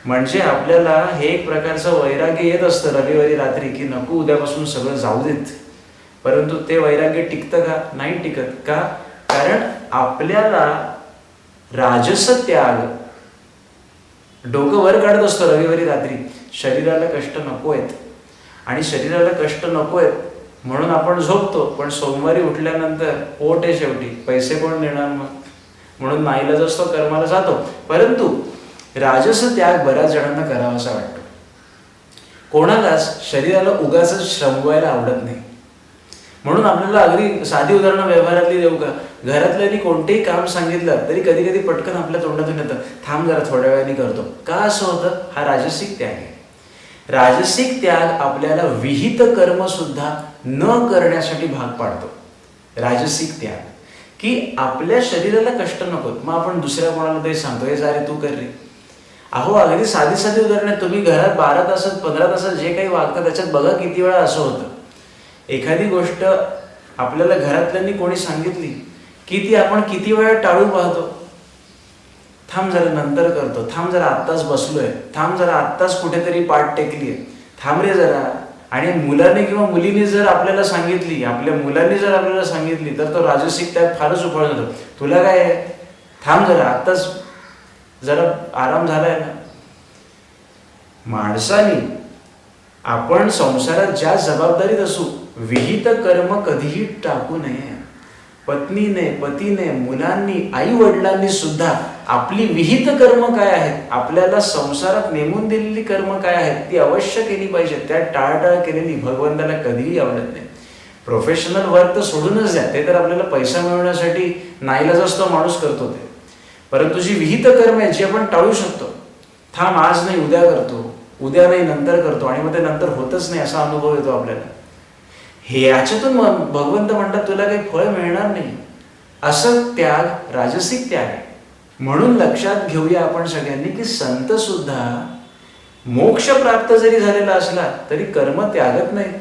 म्हणजे आपल्याला हे एक प्रकारचं वैराग्य येत असतं रविवारी रात्री की नको उद्यापासून सगळं जाऊ देत. परंतु ते वैराग्य टिकतं का? नाही टिकत. का? कारण आपल्याला राजस त्याग डोकं वर काढत असतो रविवारी रात्री. शरीराला कष्ट नको आहेत आणि शरीराला कष्ट नको आहेत म्हणून आपण झोपतो, पण सोमवारी उठल्यानंतर पोट आहे शेवटी, पैसे कोण देणार मग, म्हणून नाईलाज असतो कर्माला जातो. परंतु राजस त्याग बऱ्याच जणांना करावासा वाटतो. कोणालाच शरीराला उगाच श्रमवायला आवडत नाही. म्हणून आपल्याला अगदी साधी उदाहरणं व्यवहारातली देऊ का? घरातल्यानी कोणतेही काम सांगितलं तरी कधी कधी पटकन आपल्या तोंडातून येतं थांब जरा थोड्या वेळाने करतो. का असं होतं? हा राजसिक त्याग आहे. राजसिक त्याग आपल्याला विहित कर्म सुद्धा न करण्यासाठी भाग पाडतो. राजसिक त्याग की आपल्या शरीराला कष्ट नको, मग आपण दुसऱ्या कोणाला तरी सांगतो हे जा रे तू कर रे. अहो अगदी साधी साधी उदाहरणं, तुम्ही घरात 12 तासात 15 तासात जे काही वागतं त्याच्यात बघा किती वेळा असं होतं. एखादी गोष्ट आपल्याला घरातल्यांनी कोणी सांगितली की ती आपण किती वेळा टाळून पाहतो. थांब जरा नंतर करतो, थांब जरा आत्ताच बसलोय, थांब जरा आत्ताच कुठेतरी पाठ टेकलीये, थांब रे जरा. आणि मुलाने किंवा मुलीने जर आपल्याला सांगितली, आपल्या मुलांनी जर आपल्याला सांगितली तर तो राजसिक त्याग फारच उफाळ जातो. तुला काय आहे, थांब जरा आत्ताच जरा आराम झालाय ना. माणसाने आपण संसारात ज्या जबाबदारीत असू विहित कर्म कधीही टाकू नये. पत्नीने, पतीने, मुलांनी, आई वडिलांनी सुद्धा आपली विहित कर्म काय आहेत, आपल्याला संसारात नेमून दिलेली कर्म काय आहेत ती अवश्य केली पाहिजे. त्या टाळटाळ केलेली भगवंताला कधीही आवडत नाही. प्रोफेशनल वर्क तर सोडूनच द्या, ते तर आपल्याला पैसा मिळवण्यासाठी नाईलाज असतो माणूस करतो ते. परंतु जी विहित कर्म आहे जी आपण टाळू शकतो, थांब आज नाही उद्या करतो, उद्या नाही नंतर करतो, आणि मग ते नंतर होतच नाही असा अनुभव येतो आपल्याला. हे याच्यातून भगवंत म्हणतात तुला काही फळ मिळणार नाही. असं त्याग राजसिक त्याग आहे. म्हणून लक्षात घेऊया आपण सगळ्यांनी की संत सुद्धा मोक्ष प्राप्त जरी झालेला असला तरी कर्म त्यागत नाहीत.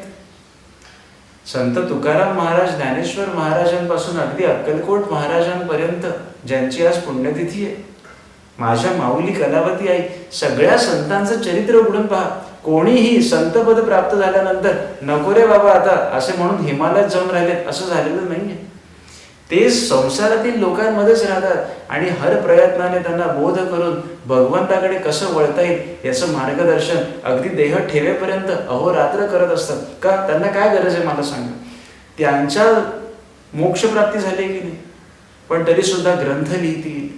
संत तुकाराम महाराज, ज्ञानेश्वर महाराजांपासून अगदी अक्कलकोट महाराजांपर्यंत ज्यांची आज पुण्यतिथी आहे, माझ्या माऊली कलावती आई, सगळ्या संतांचं चरित्र उघडून पहा. कोणीही संतपद प्राप्त झाल्यानंतर नको रे बाबा आता असे म्हणून हिमालयात जाऊन राहिलेत असं झालेलं नाहीये. ते संसारातील लोकांमध्येच राहतात आणि हर प्रयत्नाने त्यांना बोध करून भगवंताकडे कसं वळता येईल याचं मार्गदर्शन अगदी देह ठेवेपर्यंत अहोरात्र करत असतात. का? त्यांना काय गरज आहे मला सांगा? त्यांच्या मोक्षप्राप्ती झाली की नाही, पण तरी सुद्धा ग्रंथ लिहितील,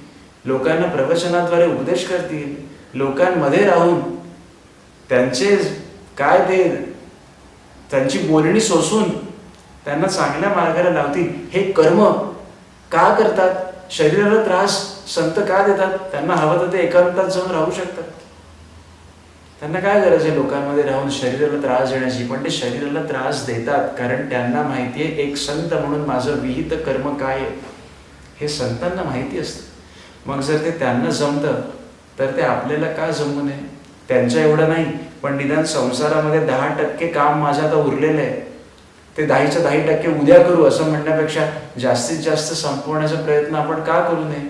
लोकांना प्रवचनाद्वारे उपदेश करतील, लोकांमध्ये राहून त्यांचे काय ते त्यांची बोलणी सोसून त्यांना चांगल्या मार्गाला लावतील. हे कर्म का करतात? शरीराला त्रास संत का देतात? त्यांना हवं तर ते एकांतात जाऊन राहू शकतात. त्यांना काय गरज आहे लोकांमध्ये राहून शरीराला त्रास देण्याची? पण ते शरीराला त्रास देतात कारण त्यांना माहिती आहे एक संत म्हणून माझं विहित कर्म काय आहे हे संतांना माहिती असतं. मग जर ते त्यांना जमतं तर ते आपल्याला का जमू नये? त्यांच्या एवढं नाही, पण निदान संसारामध्ये 10% काम माझं आता उरलेलं आहे, ते 10च्या 10% उद्या करू असं म्हणण्यापेक्षा जास्तीत जास्त संपवण्याचा प्रयत्न आपण का करू नये?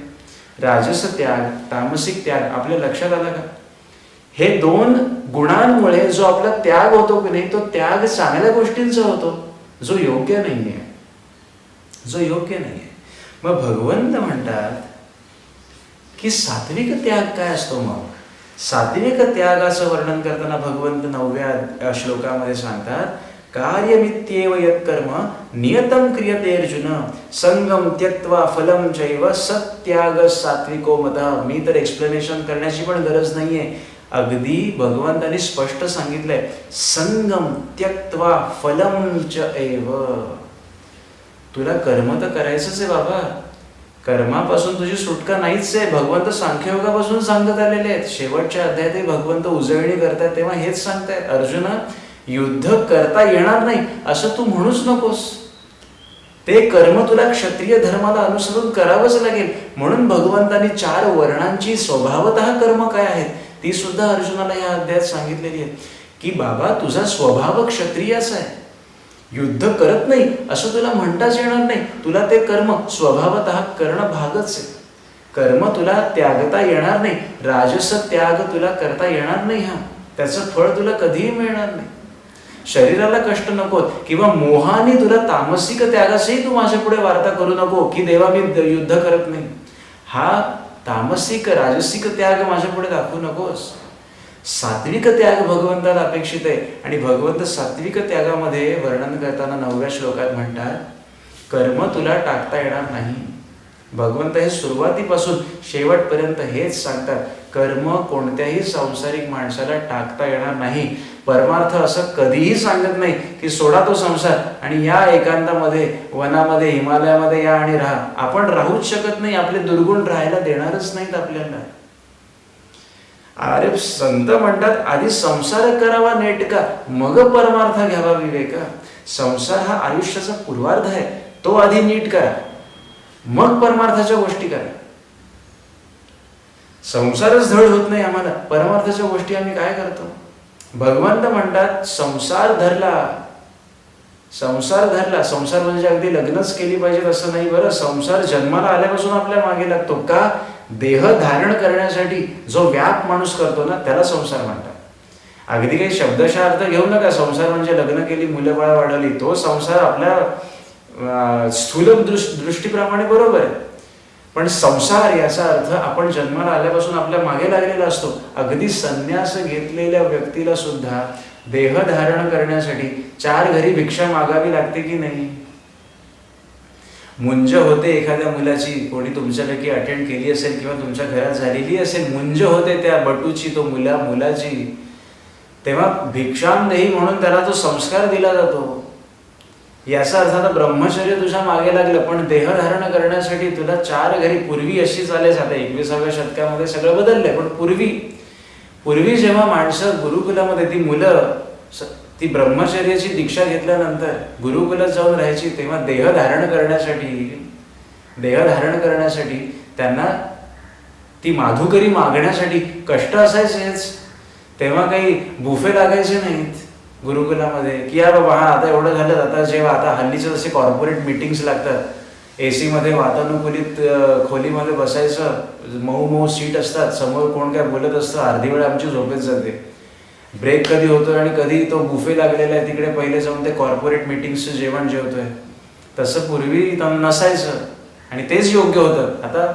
राजस त्याग, तामसिक त्याग आपल्या लक्षात आला का? हे दोन गुणांमुळे जो आपला त्याग होतो की नाही तो त्याग चांगल्या गोष्टींचा होतो, जो योग्य नाहीये, जो योग्य नाहीये. मग भगवंत म्हणतात की सात्विक त्याग काय असतो? मग सात्विक त्यागाचं वर्णन करताना भगवंत 9व्या श्लोकामध्ये सांगतात, कार्यमित्येव यत्कर्म नियतं क्रियते अर्जुन संगम त्यक्त्वा फलं चैव सत्याग सात्विको मतः. मी तर एक्सप्लेनेशन करण्याची पण गरज नाहीये, अगदी भगवंतांनी स्पष्ट सांगितलंय, संगम त्यक्त्वा फलं च एव. तुला कर्म तर करायचंच आहे बाबा, कर्मापासून तुझी सुटका नाहीच आहे. भगवंत सांख्ययोगापासून सांगत आलेले आहेत. शेवटच्या अध्यायातही भगवंत उजळणी करतात तेव्हा हेच सांगतायत, अर्जुन युद्ध करता येणार नाही असं तू म्हणूच नकोस. ते कर्म तुला क्षत्रिय धर्माला अनुसरून करावंच लागेल. म्हणून भगवंतांनी 4 वर्णांची स्वभावतः कर्म काय आहेत ती सुद्धा अर्जुनाला या अध्यायात सांगितलेली आहे की बाबा तुझा स्वभाव क्षत्रियाचा आहे. युद्ध करत नाही असं तुला म्हणताच येणार नाही. तुला ते कर्म स्वभावतः करणं भागच आहे. कर्म तुला त्यागता येणार नाही. राजस त्याग तुला करता येणार नाही. त्याचं फळ तुला कधीही मिळणार नाही. शरीराला कष्ट नको किंवा मोहाने तुला तामसिक त्यागाचंही तू माझ्या पुढे वार्ता करू नको की देवा मी युद्ध करत नाही. हा तामसिक राजसिक त्याग माझ्या पुढे दाखवू नकोस. सात्विक त्याग भगवंताला अपेक्षित आहे. आणि भगवंत सात्विक त्यागामध्ये वर्णन करताना 9व्या श्लोकात म्हणतात, कर्म तुला टाकता येणार नाही. भगवंत हे सुरुवातीपासून शेवटपर्यंत हेच सांगतात, कर्म कोणत्याही सांसारिक माणसाला टाकता येणार नाही. परमार्थ असं कधीही सांगत नाही की सोडा तो संसार आणि या एकांतामध्ये वनामध्ये हिमालयामध्ये या आणि राहा. आपण राहूच शकत नाही. आपले दुर्गुण राहायला देणारच नाहीत आपल्याला. अरे संत म्हणतात आधी संसार करावा नेटका मग परमार्थ घ्यावा विवेका. संसार हा आयुष्याचा पूर्वार्ध आहे, तो आधी नीट करा मग परमार्थाच्या गोष्टी करा. संसारच धड होत नाही आम्हाला, परमार्थाच्या गोष्टी आम्ही काय करतो. भगवंत म्हणतात संसार धरला. संसार म्हणजे अगदी लग्नच केली पाहिजेत असं नाही बरं. संसार जन्माला आल्यापासून आपल्या मागे लागतो. का? देह धारण करण्यासाठी जो व्याप माणूस करतो ना त्याला संसार म्हणतात. अगदी काही शब्दशः अर्थ घेऊ नका. संसार म्हणजे लग्न केली, मुलं बाळ वाढवली, तो संसार आपल्या स्थूल दृष्टीप्रमाणे बरोबर आहे. पण संसार याचा अर्थ आपण जन्माला आल्यापासून आपल्या मागे लागलेला असतो. अगदी संन्यास घेतलेल्या व्यक्तीला सुद्धा देह धारण करण्यासाठी 4 घरी भिक्षा मागावी लागते की नाही. मुंज होते एखाद्या मुलाची, कोणी तुमच्यापैकी अटेंड केली असेल किंवा तुमच्या घरात झालेली असेल, मुंज होते त्या बटूची, तो मुलाची, तेव्हा भिक्षांदेही म्हणून त्याला तो संस्कार दिला जातो. याचा अर्थ आता ब्रह्मचर्य तुझ्या मागे लागलं पण देह धारण करण्यासाठी तुला 4 घरी. पूर्वी अशी चालेल. आता 21व्या शतकामध्ये सगळं बदललंय. पण पूर्वी जेव्हा माणसं गुरुकुलामध्ये ती मुलं ती ब्रह्मचर्याची दीक्षा घेतल्यानंतर गुरुकुलात जाऊन राहायची, तेव्हा देह धारण करण्यासाठी त्यांना ती माधुकरी मागण्यासाठी कष्ट असायचेच. तेव्हा काही बुफे लागायचे नाहीत गुरुकुलामध्ये की या बाबा आता एवढं झालं. आता जेव्हा आता हल्लीचे जसे कॉर्पोरेट मीटिंग्स लागतात, AC मध्ये वातानुकूलित खोलीमध्ये बसायचं, मऊ सीट असतात, समोर कोण काय बोलत असतं, अर्धी वेळ आमची झोपेत जाते. ब्रेक कधी होतोय आणि कधी तो बुफे लागलेला आहे तिकडे पहिले जाऊन ते कॉर्पोरेट मीटिंग्सचं जेवण जेवतोय. तसं पूर्वी नसायचं आणि तेच योग्य होतं. आता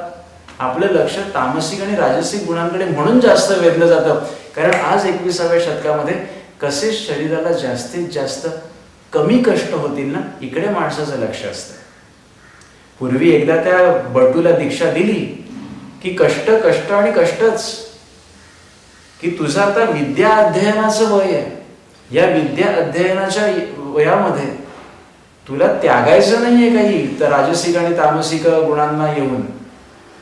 आपलं लक्ष तामसिक आणि राजसिक गुणांकडे म्हणून जास्त वेधलं जातं. कारण आज 21व्या शतकामध्ये कसे शरीराला जास्तीत जास्त कमी कष्ट होतील ना, इकडे माणसाचं लक्ष असतं. पूर्वी एकदा त्या बटूला दीक्षा दिली की कष्ट आणि कष्टच. की तुझं आता विद्या अध्ययनाचं वय आहे. या विद्या अध्ययनाच्या वयामध्ये तुला त्यागायचं नाहीये काही तर राजसिक आणि तामसिक गुणांना येऊन.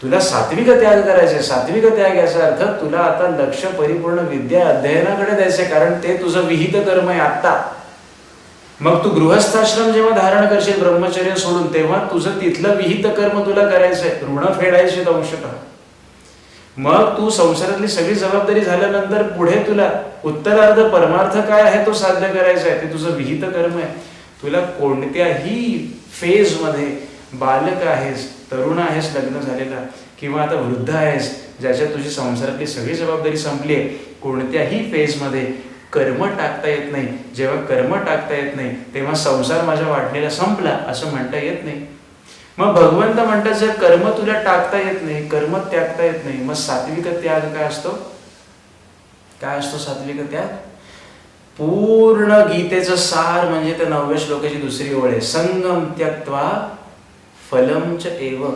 तुला सात्विक त्याग करायचे. सात्विक त्याग याचा अर्थ तुला आता लक्ष परिपूर्ण विद्या अध्ययनाकडे द्यायचे, कारण ते तुझं विहित कर्म आहे आत्ता. मग तू गृहस्थाश्रम जेव्हा धारण करशील ब्रह्मचर्य सोडून, तेव्हा तुझं तिथलं विहित कर्म तुला करायचंय, ऋण फेडायचे अंशतः. मग तू संसारातली सगळी जबाबदारी झाल्यानंतर पुढे तुला उत्तरार्ध परमार्थ काय आहे तो साध्य करायचा आहे. ते तुझं विहित कर्म आहे. तुला कोणत्याही फेज मध्ये, बालक आहेस, तरुण आहेस लग्न झालेला, किंवा आता वृद्ध आहेस ज्याच्यात तुझी संसारातली सगळी जबाबदारी संपली आहे, कोणत्याही फेजमध्ये कर्म टाकता येत नाही. जेव्हा कर्म टाकता येत नाही तेव्हा संसार माझ्या वाटणीला संपला असं म्हणता येत नाही. मग भगवंत म्हणतात जर कर्म तुला टाकता येत नाही, कर्म त्यागता येत नाही, मग सात्विक त्याग काय असतो? काय असतो सात्विक त्याग? पूर्ण गीतेचं सार म्हणजे त्या 9व्या श्लोकाची दुसरी ओळ आहे, संगम त्यक्त्वा फलम च एव.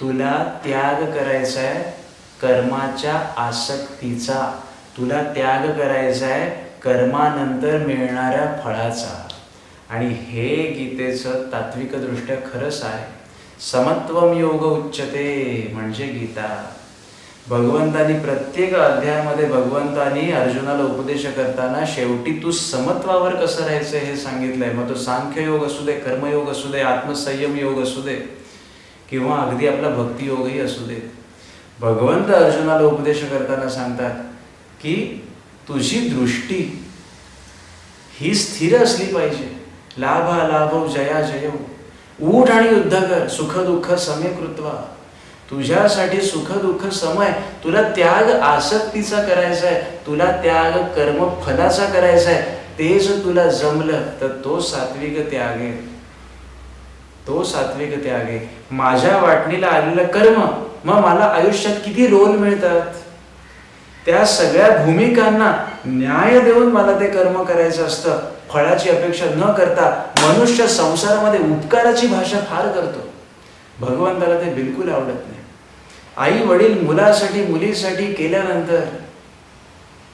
तुला त्याग करायचा आहे कर्माच्या आसक्तीचा. तुला त्याग करायचा आहे कर्मानंतर मिळणाऱ्या फळाचा. आणि हे गीतेचं तात्विक दृष्ट्या खरंच आहे. समत्वम योग उच्चते म्हणजे गीता. भगवंतानी प्रत्येक अध्यायामध्ये भगवंतानी अर्जुनाला उपदेश करताना शेवटी तू समत्वावर कसं राहायचं हे सांगितलंय. मग तो सांख्ययोग असू दे, कर्मयोग असू दे, आत्मसंयम योग असू दे, किंवा अगदी आपला भक्तियोगही असू दे. भगवंत अर्जुनाला उपदेश करताना सांगतात की तुझी दृष्टी ही स्थिर असली पाहिजे. लाभा लाभव जया जयव. उठ आणि युद्ध कर, सुख दुःख समे कृत्वा. तुझ्यासाठी सुख दुःख समय, तुला त्याग आसक्तीचा करायचा आहे, तुला त्याग कर्म फलाचा करायचा आहे. ते जर तुला जमलं तर तो सात्विक त्याग आहे, तो सात्विक त्याग आहे. माझ्या वाटणीला आलेलं कर्म, मग मला आयुष्यात किती रोल मिळतात, त्या सगळ्या भूमिकांना न्याय देऊन मला ते कर्म करायचं असतं, फळाची अपेक्षा न करता. मनुष्य संसारामध्ये उपकाराची भाषा फार करतो, भगवंताला ते बिलकुल आवडत नाही. आई वडील मुलासाठी मुलीसाठी केल्यानंतर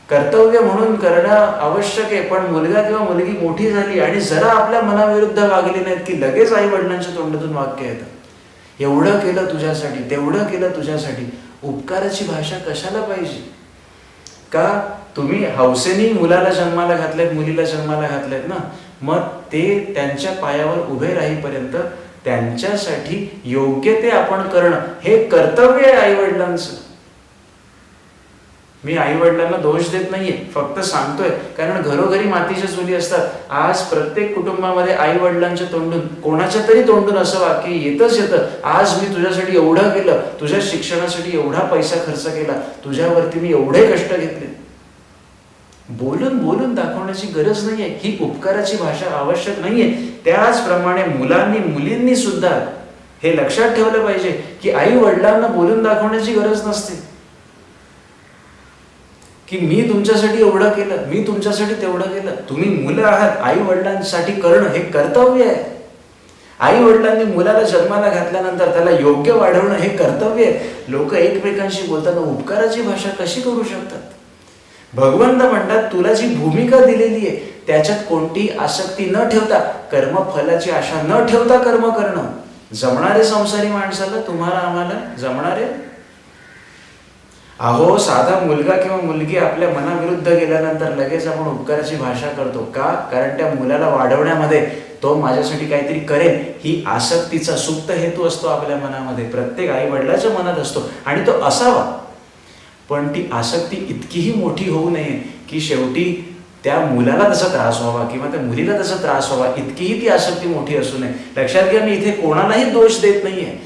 कर्तव्य म्हणून करणं आवश्यक आहे, पण मुलगा किंवा मुलगी मोठी झाली आणि जरा आपल्या मनाविरुद्ध वागली नाहीत की लगेच आई वडिलांच्या तोंडातून वाक्य येतं, एवढं केलं तुझ्यासाठी, तेवढं केलं तुझ्यासाठी. उपकाराची भाषा कशाला पाहिजे? का तुम्ही हौसेनी मुलाला जन्माला घातलेत, मुलीला जन्माला घातलेत ना, मग ते त्यांच्या पायावर उभे राहीपर्यंत त्यांच्यासाठी योग्य ते आपण करणं हे कर्तव्य आहे आई वडिलांचं. मी आई वडिलांना दोष देत नाहीये, फक्त सांगतोय, कारण घरोघरी मातीच्या चुली असतात. आज प्रत्येक कुटुंबामध्ये आई वडिलांच्या तोंडून, कोणाच्या तरी तोंडून असं वाक्य येतच येतं, आज मी तुझ्यासाठी एवढं केलं, तुझ्या शिक्षणासाठी एवढा पैसा खर्च केला, तुझ्यावरती मी एवढे कष्ट घेतले. बोलून बोलून दाखवण्याची गरज नाहीये, ही उपकाराची भाषा आवश्यक नाहीये. त्याचप्रमाणे मुलांनी मुलींनी सुद्धा हे लक्षात ठेवलं पाहिजे की आई वडिलांना बोलून दाखवण्याची गरज नसते की मी तुमच्यासाठी एवढं केलं, मी तुमच्यासाठी तेवढं केलं. तुम्ही मुलं आहात, आई वडिलांसाठी करणं हे कर्तव्य आहे. आई वडिलांनी मुलाला जन्माला घातल्यानंतर त्याला योग्य वाढवणं हे कर्तव्य आहे. लोक एकमेकांशी बोलताना उपकाराची भाषा कशी करू शकतात? भगवंत म्हणतात, तुला जी भूमिका दिलेली आहे त्याच्यात कोणती आसक्ती न ठेवता, कर्मफलाची आशा न ठेवता कर्म करणं जमणारे संसारी माणसाला, तुम्हाला आम्हाला जमणारे? अहो, साधा मुलगा किंवा मुलगी आपल्या मनाविरुद्ध गेल्यानंतर लगेच आपण उपकाराची भाषा करतो. का? कारण त्या मुलाला वाढवण्यामध्ये तो माझ्यासाठी काहीतरी करेल ही आसक्तीचा सुप्त हेतू असतो आपल्या मनामध्ये, प्रत्येक आई वडिलाच्या मनात असतो आणि तो असावा. पण ती आसक्ती इतकीही मोठी होऊ नये की शेवटी त्या मुलाला तसा त्रास व्हावा किंवा त्या मुलीला तसा त्रास व्हावा, इतकीही ती आसक्ती मोठी असू नये. लक्षात घ्या, मी इथे कोणालाही दोष देत नाहीये.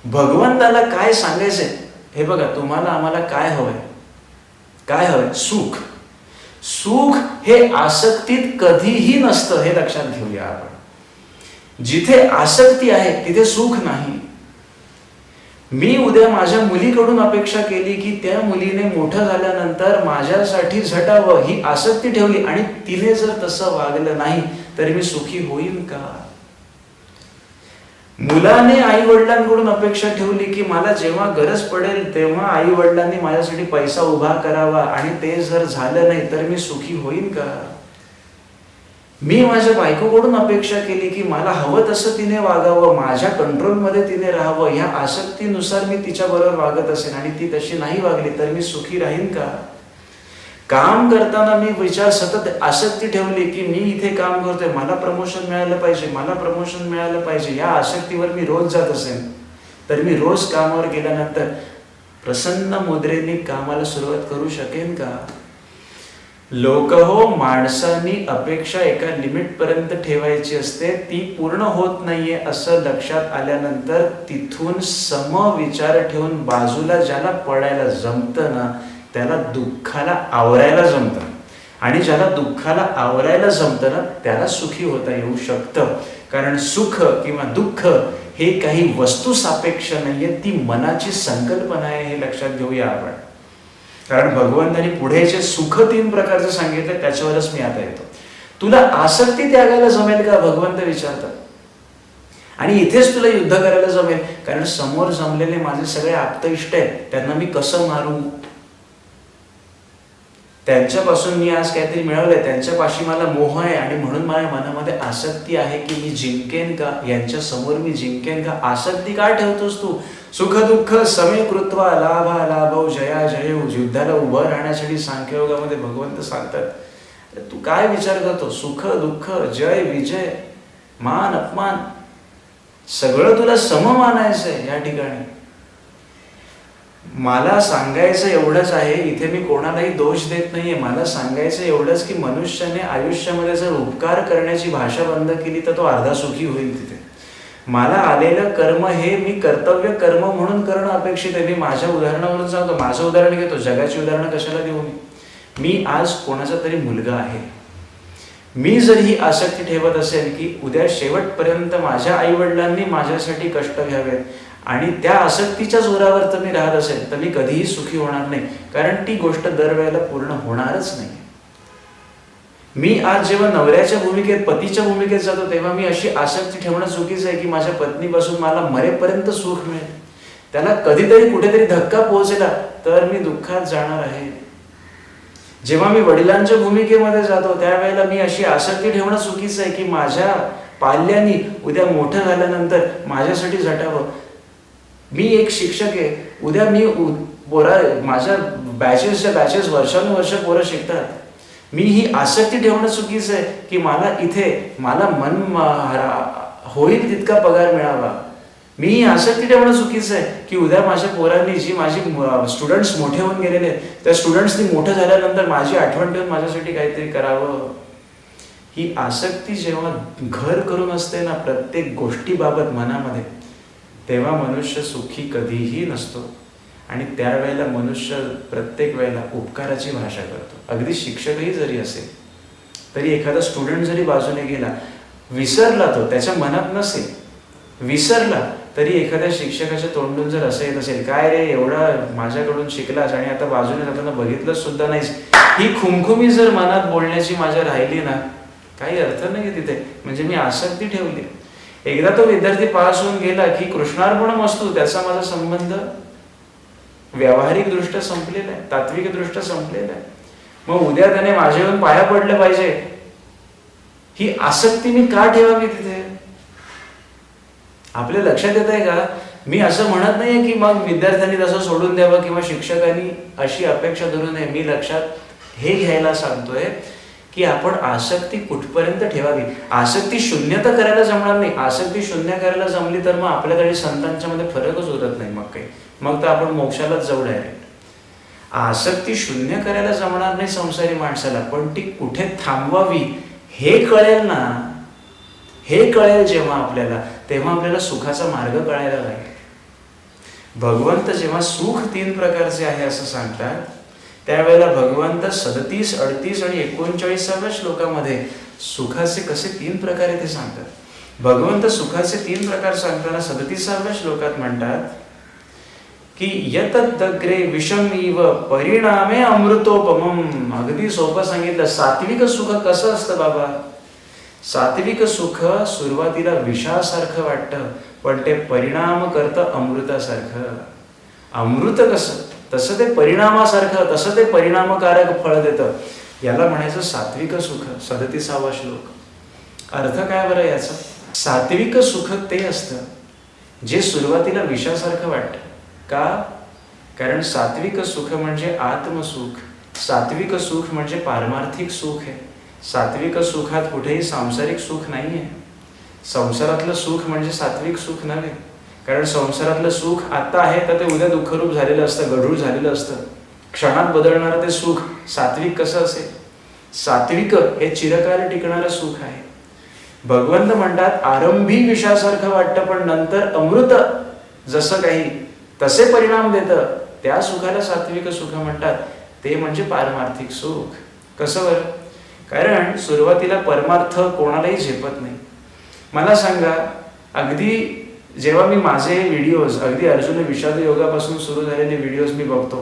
भगवंताला काय सांगायचंय हे बघा, तुम्हाला आम्हाला काय हवंय? काय हवंय? सुख. सुख हे आसक्तीत कधीही नसतं, हे लक्षात घेऊया आपण. जिथे आसक्ती आहे तिथे सुख नाही. मी उद्या माझ्या मुलीकडून अपेक्षा केली की त्या मुलीने मोठं झाल्यानंतर माझ्यासाठी झटावं, ही आसक्ती ठेवली आणि तिने जर तसं वागलं नाही तर मी सुखी होईन का? मुलाने आई वडिलांकडून अपेक्षा ठेवली की मला जेव्हा गरज पडेल तेव्हा आई वडिलांनी माझ्यासाठी पैसा उभा करावा आणि ते जर झालं नाही तर मी सुखी होईन का? मी माझ्या बायकोकडून अपेक्षा केली की मला हवं तसं तिने वागावं, माझ्या कंट्रोलमध्ये तिने राहावं, ह्या आसक्तीनुसार मी तिच्या बरोबर वागत असेन आणि ती तशी नाही वागली तर मी सुखी राहीन का? काम करताना मी विचार सतत आसक्ती ठेवली की मी इथे काम करतोय, मला प्रमोशन मिळालं पाहिजे, मला प्रमोशन मिळालं पाहिजे, या आसक्तीवर मी रोज जात असेन तर मी रोज कामावर गेल्यानंतर प्रसन्न मुद्रेने कामाला सुरुवात करू शकेन का? लोक हो, माणसांनी अपेक्षा एका लिमिट पर्यंत ठेवायची असते, ती पूर्ण होत नाहीये असं लक्षात आल्यानंतर तिथून समविचार ठेवून बाजूला ज्याला पडायला जमतं ना त्याला दुःखाला आवरायला जमतं, आणि ज्याला दुःखाला आवरायला जमतं ना त्याला सुखी होता येऊ शकतं. कारण सुख किंवा दुःख हे काही वस्तू सापेक्ष नाहीये, ती मनाची संकल्पना आहे, हे लक्षात घेऊया आपण. कारण भगवंतांनी पुढे जे सुख 3 प्रकारचं सांगितलं त्याच्यावरच मी आता येतो. तुला आसक्ती त्यागायला जमेल का? भगवंत विचारतात. आणि इथेच तुला युद्ध करायला जमेल, कारण समोर जमलेले माझे सगळे आप्तइष्ट आहेत, त्यांना मी कसं मारू? त्यांच्यापासून मी आज काहीतरी मिळवलंय, त्यांच्यापाशी मला मोह आहे आणि म्हणून माझ्या मनामध्ये आसक्ती आहे की मी जिंकेन का? यांच्या समोर मी जिंकेन का? आसक्ती का ठेवतोस तू? सुख दुःख समे कृत्वा लाभा लाभव जया जयव. युद्धाला उभं राहण्यासाठी सांख्ययोगामध्ये भगवंत सांगतात, तू काय विचार करतो? सुख दुःख, जय विजय, मान अपमान सगळं तुला सम मानायचंय या ठिकाणी. मला सांगायचं एवढंच आहे, इथे मी कोणालाही दोष देत नाहीये, मला सांगायचं एवढंच की मनुष्याने आयुष्यामध्ये जर उपकार करण्याची भाषा बंद केली तर तो अर्धा सुखी होईल. तिथे मला आलेलं कर्म हे मी कर्तव्य कर्म म्हणून करणं अपेक्षित आहे. मी माझ्या उदाहरणावरून सांगतो, माझं उदाहरण घेतो, जगाची उदाहरणं कशाला देऊ मी आज कोणाचा तरी मुलगा आहे, मी जर ही आसक्ती ठेवत असेल की उद्या शेवटपर्यंत माझ्या आईवडिलांनी माझ्यासाठी कष्ट घ्यावेत आणि त्या आसक्तीच्या जोरावर तर मी राहत असेल तर मी कधीही सुखी होणार नाही, कारण ती गोष्ट दरवेळेला पूर्ण होणारच नाही. मी आज जेव्हा नवऱ्याच्या भूमिकेत पतीच्या भूमिकेत जातो तेव्हा मी अशी आसक्ती ठेवणं चुकीचं आहे की माझ्या पत्नीपासून मला मरेपर्यंत सुख मिळेल, त्याला कधीतरी कुठेतरी धक्का पोहोचला तर मी दुःखात जाणार आहे. जेव्हा मी वडिलांच्या भूमिकेमध्ये जातो त्यावेळेला मी अशी आसक्ती ठेवणं चुकीचं आहे की माझ्या पाल्यांनी उद्या मोठं झाल्यानंतर माझ्यासाठी झटावं. मी एक शिक्षक आहे, उद्या मी माझ्या बॅचेस वर्षानुवर्ष पोरं शिकतात, मी ही आसक्ती ठेवणं चुकीचं आहे की मला मन होईल तितका पगार मिळावा. मी ही आसक्ती ठेवणं चुकीचं आहे की उद्या माझ्या पोरांनी जी माझी स्टुडंट्स मोठे होऊन गेलेले आहेत त्या स्टुडंट्सनी मोठं झाल्यानंतर माझी आठवण ठेवून माझ्यासाठी काहीतरी करावं. ही आसक्ती जेव्हा घर करून असते ना प्रत्येक गोष्टीबाबत मनामध्ये, तेव्हा मनुष्य सुखी कधीही नसतो. आणि त्यावेळेला मनुष्य प्रत्येक वेळेला उपकाराची भाषा करतो. अगदी शिक्षकही जरी असेल तरी एखादा स्टुडंट जरी बाजूने गेला, विसरला, तो त्याच्या मनात नसेल, विसरला तरी एखाद्या शिक्षकाच्या तोंडून जर असं येत असेल, काय रे एवढा माझ्याकडून शिकलास आणि आता बाजूने जाताना बघितलंच सुद्धा नाहीस, ही खुमखुमी जर मनात बोलण्याची माझ्या राहिली ना, काही अर्थ नाही तिथे, म्हणजे मी आसक्ती ठेवली. एकदा तो विद्यार्थी पास होऊन गेला की कृष्णार्पणमस्तु, त्याचा माझा संबंध व्यावहारिक दृष्ट्या संपलेला आहे, तात्विक दृष्ट्या संपलेला आहे. मग उद्या त्याने माझ्या येऊन पाया पडलं पाहिजे, ही आसक्ती मी का ठेवावी तिथे? आपल्या लक्षात येत आहे का? मी असं म्हणत नाहीये की मग विद्यार्थ्यांनी तसं सोडून द्यावं किंवा शिक्षकांनी अशी अपेक्षा धरू नये. मी लक्षात हे घ्यायला सांगतोय की आपण आसक्ती कुठपर्यंत ठेवावी. आसक्ती शून्य तर करायला जमणार नाही. आसक्ती शून्य करायला जमली तर मग आपल्याकडे संतांच्या मध्ये फरकच उरत नाही. मग तर आपण मोक्षालाच जाऊ डायरेक्ट. आसक्ती शून्य करायला जमणार नाही संसारी माणसाला, पण ती कुठे थांबवावी हे कळेल ना. हे कळेल जेव्हा आपल्याला, तेव्हा आपल्याला सुखाचा मार्ग कळायला लागेल. भगवंत जेव्हा सुख 3 प्रकारचे आहे असं सांगतात, त्यावेळेला भगवंत 37, 38 आणि 39व्या श्लोकामध्ये सुखाचे कसे 3 प्रकार आहे ते सांगतात. भगवंत सुखाचे 3 प्रकार सांगताना 37व्या श्लोकात म्हणतात की यतदग्रे विषम इव परिणामे अमृतोपमम. अगदी सोपं सांगितलं. सात्विक सुख कसं असतं बाबा? सात्विक सुख सुरुवातीला विषासारखं वाटतं, पण ते परिणाम करतं अमृतासारखं. अमृत कसं, तसं ते परिणामासारखं, तसं ते परिणामकारक फळ देतं. याला म्हणायचं सात्विक सुख. 37वा श्लोक. अर्थ काय बरं याचा? सात्विक सुख ते असतं जे सुरुवातीला विषासारखं वाटतं. का? कारण सात्विक सुख म्हणजे आत्मसुख. सात्विक सुख म्हणजे पारमार्थिक सुख आहे. सात्विक सुखात कुठेही सांसारिक सुख नाहीये. संसारातलं सुख म्हणजे सात्विक सुख नव्हे. कारण संसारातलं सुख आता आहे तर ते उद्या दुःखरूप झालेलं असतं, गढूळ झालेलं असतं. क्षणात बदलणारं ते सुख सात्विक कसं असेल? सात्विक हे चिरकाल टिकणारं सुख आहे. भगवंत म्हणतात आरंभी विषासारखं वाटतं, पण नंतर अमृत जसं काही तसे परिणाम देतं, त्या सुखाला सात्विक सुख म्हणतात. ते म्हणजे पारमार्थिक सुख. कसं बरं? कारण सुरुवातीला परमार्थ कोणालाही झेपत नाही. मला सांगा, अगदी जेव्हा मी माझे व्हिडिओज, अगदी अर्जुन विषाद योगापासून सुरू झालेले व्हिडिओज मी बघतो,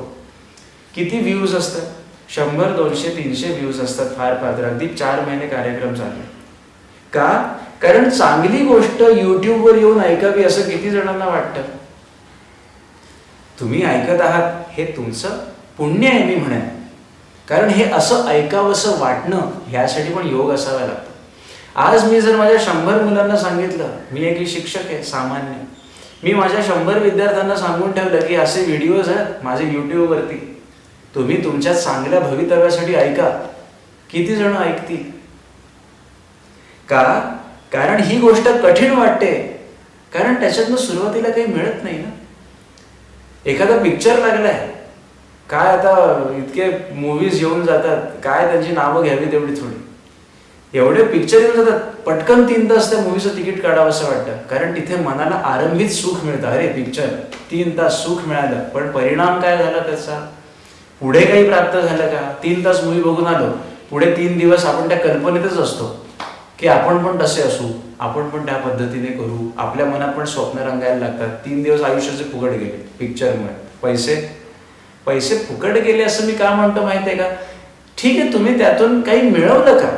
किती व्ह्यूज असतात? 100, 200, 300 व्ह्यूज असतात फार फार. अगदी 4 महिने कार्यक्रम चालले. का? कारण चांगली गोष्ट युट्यूबवर येऊन ऐकावी असं किती जणांना वाटतं. तुम्ही ऐकत आहात हे तुमचं पुण्य आहे मी म्हणेन. कारण हे असं ऐकावंसं वाटणं ह्यासाठी पण योग असावा लागतो. आज मी जर माझ्या 100 मुलांना सांगितलं, मी एक शिक्षक आहे सामान्य, मी माझ्या 100 विद्यार्थ्यांना सांगून ठेवलं की असे व्हिडिओज आहेत माझे युट्यूबवरती, तुम्ही तुमच्या चांगल्या भवितव्यासाठी ऐका, किती जण ऐकतील? का? कारण ही गोष्ट कठीण वाटते, कारण त्याच्यातनं सुरुवातीला काही मिळत नाही ना. एखादा पिक्चर लागलाय, काय आता इतके मूवीज येऊन जातात, काय त्यांची नावं घ्यावी तेवढी थोडी. एवढे पिक्चर येऊन जातात, पटकन 3 तास त्या मूवीचं तिकीट काढावं असं वाटतं, कारण तिथे मनाला आरंभित सुख मिळतं. अरे पिक्चर 3 तास सुख मिळालं, पण परिणाम काय झाला त्याचा? पुढे काही प्राप्त झालं का? 3 तास मूवी बघून आलो, पुढे 3 दिवस आपण त्या कल्पनेतच असतो की आपण पण तसे असू, आपण पण त्या पद्धतीने करू. आपल्या मनात पण स्वप्न रंगायला लागतात. 3 दिवस आयुष्याचे फुकट गेले पिक्चरमुळे. पैसे फुकट गेले असं मी का म्हणतो माहितीये का? ठीक आहे, तुम्ही त्यातून काही मिळवलं का?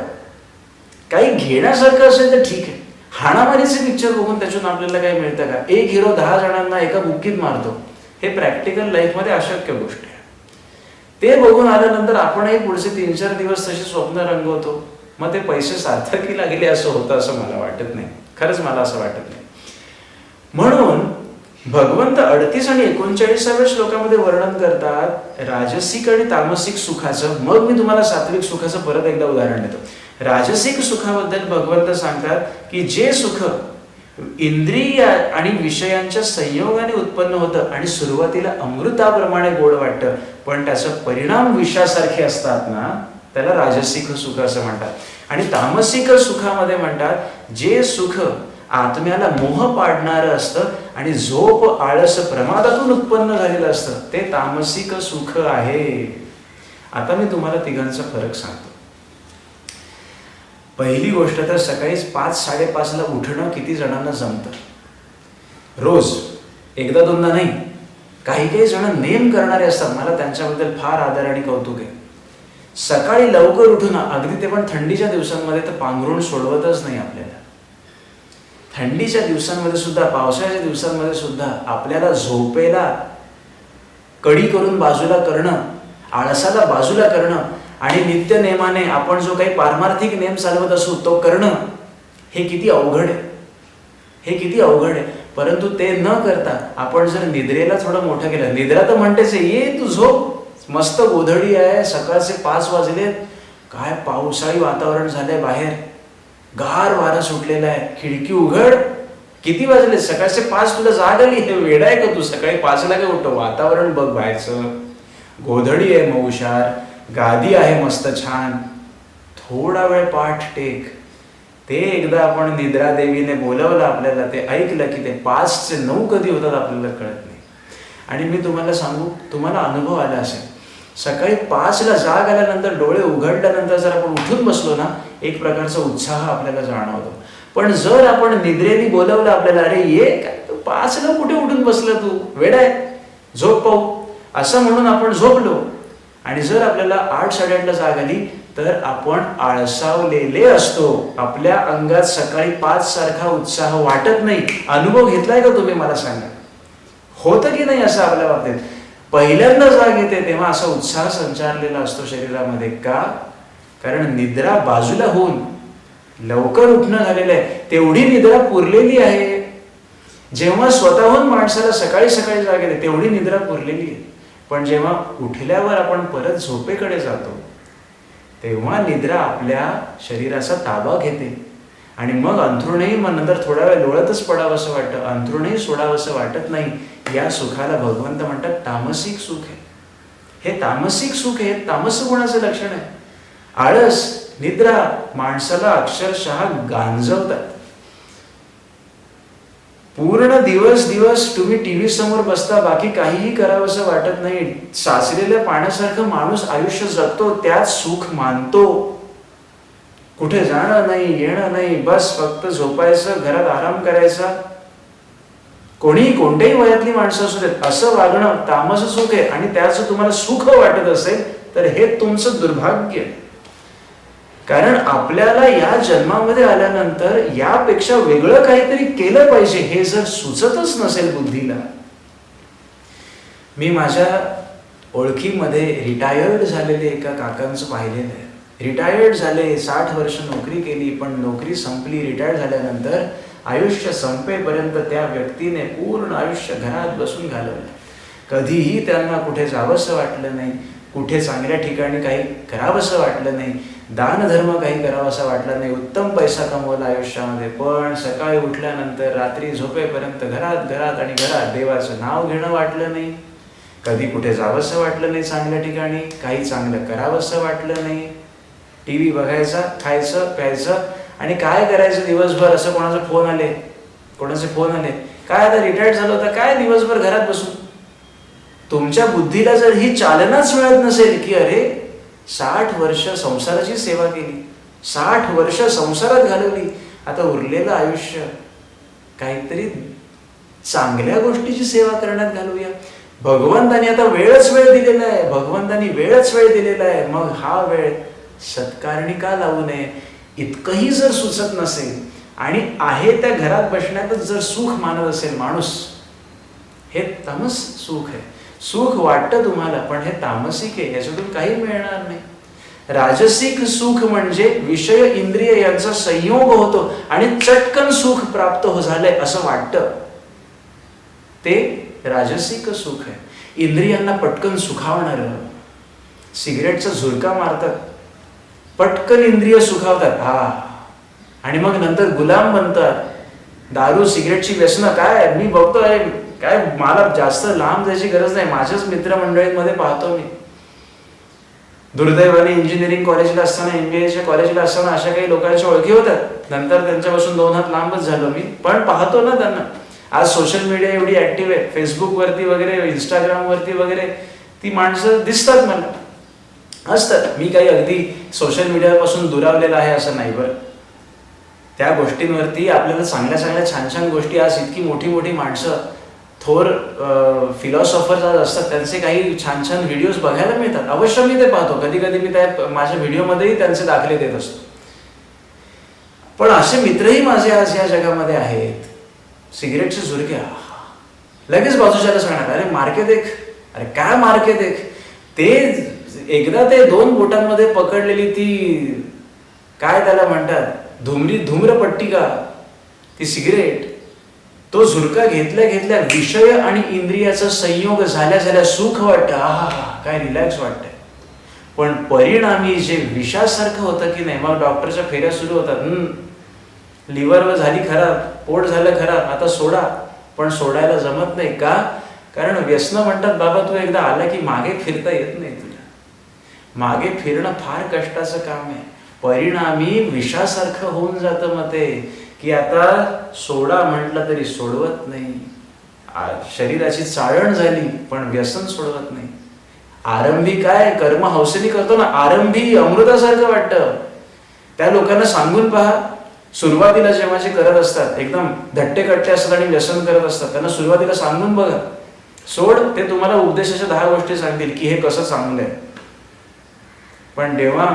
काही घेण्यासारखं असेल तर ठीक आहे. हाणामारीचे पिक्चर बघून त्यातून आपल्याला काही मिळतं का? एक हिरो 10 जणांना एका बुक्कीत मारतो, हे प्रॅक्टिकल लाईफमध्ये अशक्य गोष्ट आहे. ते बघून आल्यानंतर आपणही पुढचे 3-4 दिवस तसे स्वप्न रंगवतो. मग ते पैसे सार्थकी लागले असं होतं असं मला वाटत नाही. खरंच मला असं वाटत नाही. म्हणून भगवंत 38 आणि 39व्या श्लोकामध्ये वर्णन करतात राजसिक आणि तामसिक सुखाचं. मग मी तुम्हाला सात्विक सुखाचं परत एकदा उदाहरण देतो. राजसिक सुखाबद्दल भगवंत सांगतात की जे सुख इंद्रिय आणि विषयांच्या संयोगाने उत्पन्न होतं आणि सुरुवातीला अमृताप्रमाणे गोड वाटतं, पण त्याचा परिणाम विषासारखे असतात ना, त्याला राजसिक सुख असं म्हणतात. आणि तामसिक सुखामध्ये म्हणतात जे सुख आत्म्याला मोह पाडणारं असतं आणि झोप, आळस, प्रमादातून उत्पन्न झालेलं असतं, ते तामसिक सुख आहे. आता मी तुम्हाला तिघांचा फरक सांगतो. पहिली गोष्ट तर सकाळीच 5-5:30ला उठणं किती जणांना जमतं? रोज, एकदा दोनदा नाही. काही जण नेम करणारे असतात, मला त्यांच्याबद्दल फार आदर आणि कौतुक आहे. सकाळी लवकर उठून, अगदी ते पण थंडीच्या दिवसांमध्ये तर पांघरूण सोडवतच नाही आपल्याला. थंडीच्या दिवसांमध्ये सुद्धा, पावसाळ्याच्या दिवसांमध्ये सुद्धा आपल्याला झोपेला कडी करून बाजूला करणं, आळसाला बाजूला करणं आणि नित्य नेमाने आपण जो काही पारमार्थिक नेम चालवत असू तो करणं, हे किती अवघड आहे. हे किती अवघड आहे. परंतु ते न करता आपण जर निद्रेला थोडं मोठं केलं, निद्रा तर म्हणतेच ये तू झोप, मस्त गोधडी आहे, सकाळचे 5 वाजलेत, काय पावसाळी वातावरण झालंय, बाहेर गार वारा सुटलेला आहे, खिडकी उघड. किती वाजले? सकाळचे 5. तुला जाग आली? हे वेडा आहे का तू? सकाळी 5ला काय उठतो? वातावरण बघ बाहेरचं, गोधडी आहे मऊशार, गादी आहे मस्त छान, थोडा वेळ पाठ टेक. ते एकदा आपण निद्रा देवीने बोलवलं आपल्याला, ते ऐकलं की ते 5 ते 9 कधी होतात आपल्याला कळत नाही. आणि मी तुम्हाला सांगू, तुम्हाला अनुभव आला असेल, सकाळी 5ला जाग आल्यानंतर, डोळे उघडल्यानंतर जर आपण उठून बसलो ना, एक प्रकारचा उत्साह आपल्याला जाणवतो. पण जर आपण निद्रेने बोलवलं आपल्याला, अरे ये काय तू 5ला कुठे उठून बसलं, तू वेडा आहे, झोप पाहू, असं म्हणून आपण झोपलो आणि जर आपल्याला 8-8:30ला जाग आली तर आपण आळसावलेले असतो. आपल्या अंगात सकाळी 5 सारखा उत्साह वाटत नाही. अनुभव घेतलाय का तुम्ही? मला सांगा, होतं की नाही असं आपल्या बाबतीत? पहिल्यांदा जाग येते तेव्हा असा उत्साह संचारलेला असतो शरीरामध्ये. का? कारण निद्रा बाजूला होऊन लवकर उठणं झालेलं आहे, तेवढी निद्रा पुरलेली आहे. जेव्हा स्वतःहून माणसाला सकाळी सकाळी जाग येते तेवढी निद्रा पुरलेली आहे. पण जेव्हा उठल्यावर आपण परत झोपेकडे जातो तेव्हा निद्रा आपल्या शरीराचा ताबा घेते आणि मग अंथरुणही, मग नंतर थोडा वेळ लोळतच पडावं असं वाटतं, अंथरुणही सोडावं असं वाटत नाही. या सुखाला भगवंत म्हणतात तामसिक सुख आहे. हे तामसिक सुख आहे, तामस गुणाचं लक्षण आहे. आळस, निद्रा माणसाला अक्षरशः गांजवतात. पूर्ण दिवस तुम्ही टीव्ही समोर बसता, बाकी काहीही करावं असं वाटत नाही. साचलेल्या पाण्यासारखं माणूस आयुष्य जगतो, त्यात सुख मानतो. कुठे जाणं नाही, येणं नाही, बस फक्त झोपायचं, घरात आराम करायचा. कोणत्याही वयातली माणसं असू देत, असं वागणं तामस सुख आहे. आणि त्याचं तुम्हाला सुख वाटत असेल तर हे तुमचं दुर्भाग्य. कारण आपल्याला या जन्मामध्ये आल्यानंतर यापेक्षा वेगळं काहीतरी केलं पाहिजे हे जर सुचतच नसेल बुद्धीला. मी माझ्या ओळखीमध्ये रिटायर्ड झालेले एका काकांचं पाहिलेलं आहे. रिटायर्ड झाले, 60 वर्ष नोकरी केली, पण नोकरी संपली. रिटायर्ड झाल्यानंतर आयुष्य संपेपर्यंत त्या व्यक्तीने पूर्ण आयुष्य घरात बसून घालवलं. कधीही त्यांना कुठे जावंसं वाटलं नाही, कुठे चांगल्या ठिकाणी काही करावंसं वाटलं नाही, दानधर्म काही करावासा वाटला नाही. उत्तम पैसा कमवला आयुष्यामध्ये, पण सकाळी उठल्यानंतर रात्री झोपेपर्यंत घरात आणि घरात देवाचं नाव घेणं वाटलं नाही. कधी कुठे जावंसं वाटलं नाही चांगल्या ठिकाणी, काही चांगलं करावंसं वाटलं नाही. टीव्ही बघायचा, खायचं प्यायचं आणि काय करायचं दिवसभर. असं कोणाचे फोन आले, काय आता रिटायर्ड झालं होतं, काय दिवसभर घरात बसून. तुमच्या बुद्धीला जर ही चालनाच मिळत नसेल की अरे 60 वर्ष संसाराची सेवा केली, 60 वर्ष संसारात घालवली, आता उरलेलं आयुष्य काहीतरी चांगल्या गोष्टीची सेवा करण्यात घालूया. भगवंतानी आता वेळच वेळ दिलेला आहे. मग हा वेळ सत्कारणी का लावू नये. इतकंही जर सुचत नसेल आणि आहे त्या घरात बसण्यातच जर सुख मानत असेल माणूस, हे तामस सुख आहे. सुख वाटतं तुम्हाला, पण हे तामसिक आहे, याच्यातून काही मिळणार नाही. राजसिक सुख म्हणजे विषय इंद्रिय यांचा संयोग होतो आणि चटकन सुख प्राप्त झालंय असं वाटतं, ते राजसिक सुख आहे. इंद्रियांना पटकन सुखावणार. सिगरेटचा झुरका मारतात, पटकन इंद्रिय सुखावतात, आणि मग नंतर गुलाम बनतात. दारू सिगरेटची व्यसनं काय मी बघतोय, काय मला जास्त लांब जायची गरज नाही. माझ्याच मित्रमंडळींमध्ये पाहतो मी. दुर्दैवाने इंजिनिअरिंग कॉलेजला असताना, MBAच्या कॉलेजला असताना अशा काही लोकांच्या ओळखी होतात. नंतर त्यांच्यापासून 2 हात लांबच झालो मी, पण पाहतो ना त्यांना. आज सोशल मीडिया एवढी ऍक्टिव्ह आहे, फेसबुकवरती वगैरे, इंस्टाग्रामवरती वगैरे ती माणसं दिसतात मला, असतात. मी काही अगदी सोशल मीडियापासून दुरावलेला आहे असं नाही बरं. त्या गोष्टींवरती आपल्याला चांगल्या चांगल्या छान छान गोष्टी, आज इतकी मोठी मोठी माणसं, थोर फिलॉसॉफर्स आज असतात, त्यांचे काही छान छान व्हिडिओज बघायला मिळतात. अवश्य मी ते पाहतो, कधी कधी मी त्या माझ्या व्हिडिओमध्येही त्यांचे दाखले देत असतो. पण असे मित्रही माझे आज या जगामध्ये आहेत. सिगरेटचे झुरक्या लगेच बाजूच्याला सांगणार, अरे मार्के देख, अरे काय मार्के देख. ते एकदा ते 2 बोटांमध्ये पकडलेली ती काय त्याला म्हणतात, धूम्रपट्टिका, ती सिगरेट, तो झुरका घेतल्या घेतल्या विषय आणि इंद्रियाचा संयोग झाल्या सुख वाटतं, काय रिलॅक्स वाटतंय. पण परिणामी जे विषासारखं होतं की नाही, मग डॉक्टरच्या फेऱ्या सुरू होतात. लिव्हर झाली खराब, पोट झालं खराब, आता सोडा. पण सोडायला जमत नाही का? कारण व्यसन म्हणतात, बाबा तू एकदा आला की मागे फिरता येत नाही तुला. मागे फिरणं फार कष्टाचं काम आहे. परिणामी विषासारखं होऊन जातं मग ते, की आता सोडा म्हटलं तरी सोडवत नाही. शरीराची चाळण झाली पण व्यसन सोडवत नाही. आरंभी काय कर्म हौसेने करतो ना, आरंभी अमृतासारखं वाटतं. त्या लोकांना सांगून पहा, सुरुवातीला जेव्हा जे करत असतात, एकदम धट्टे कट्टे असतात आणि व्यसन करत असतात, त्यांना सुरुवातीला सांगून बघा, सोड. ते तुम्हाला उपदेशाच्या 10 गोष्टी सांगतील की हे कसं चांगलं आहे. पण जेव्हा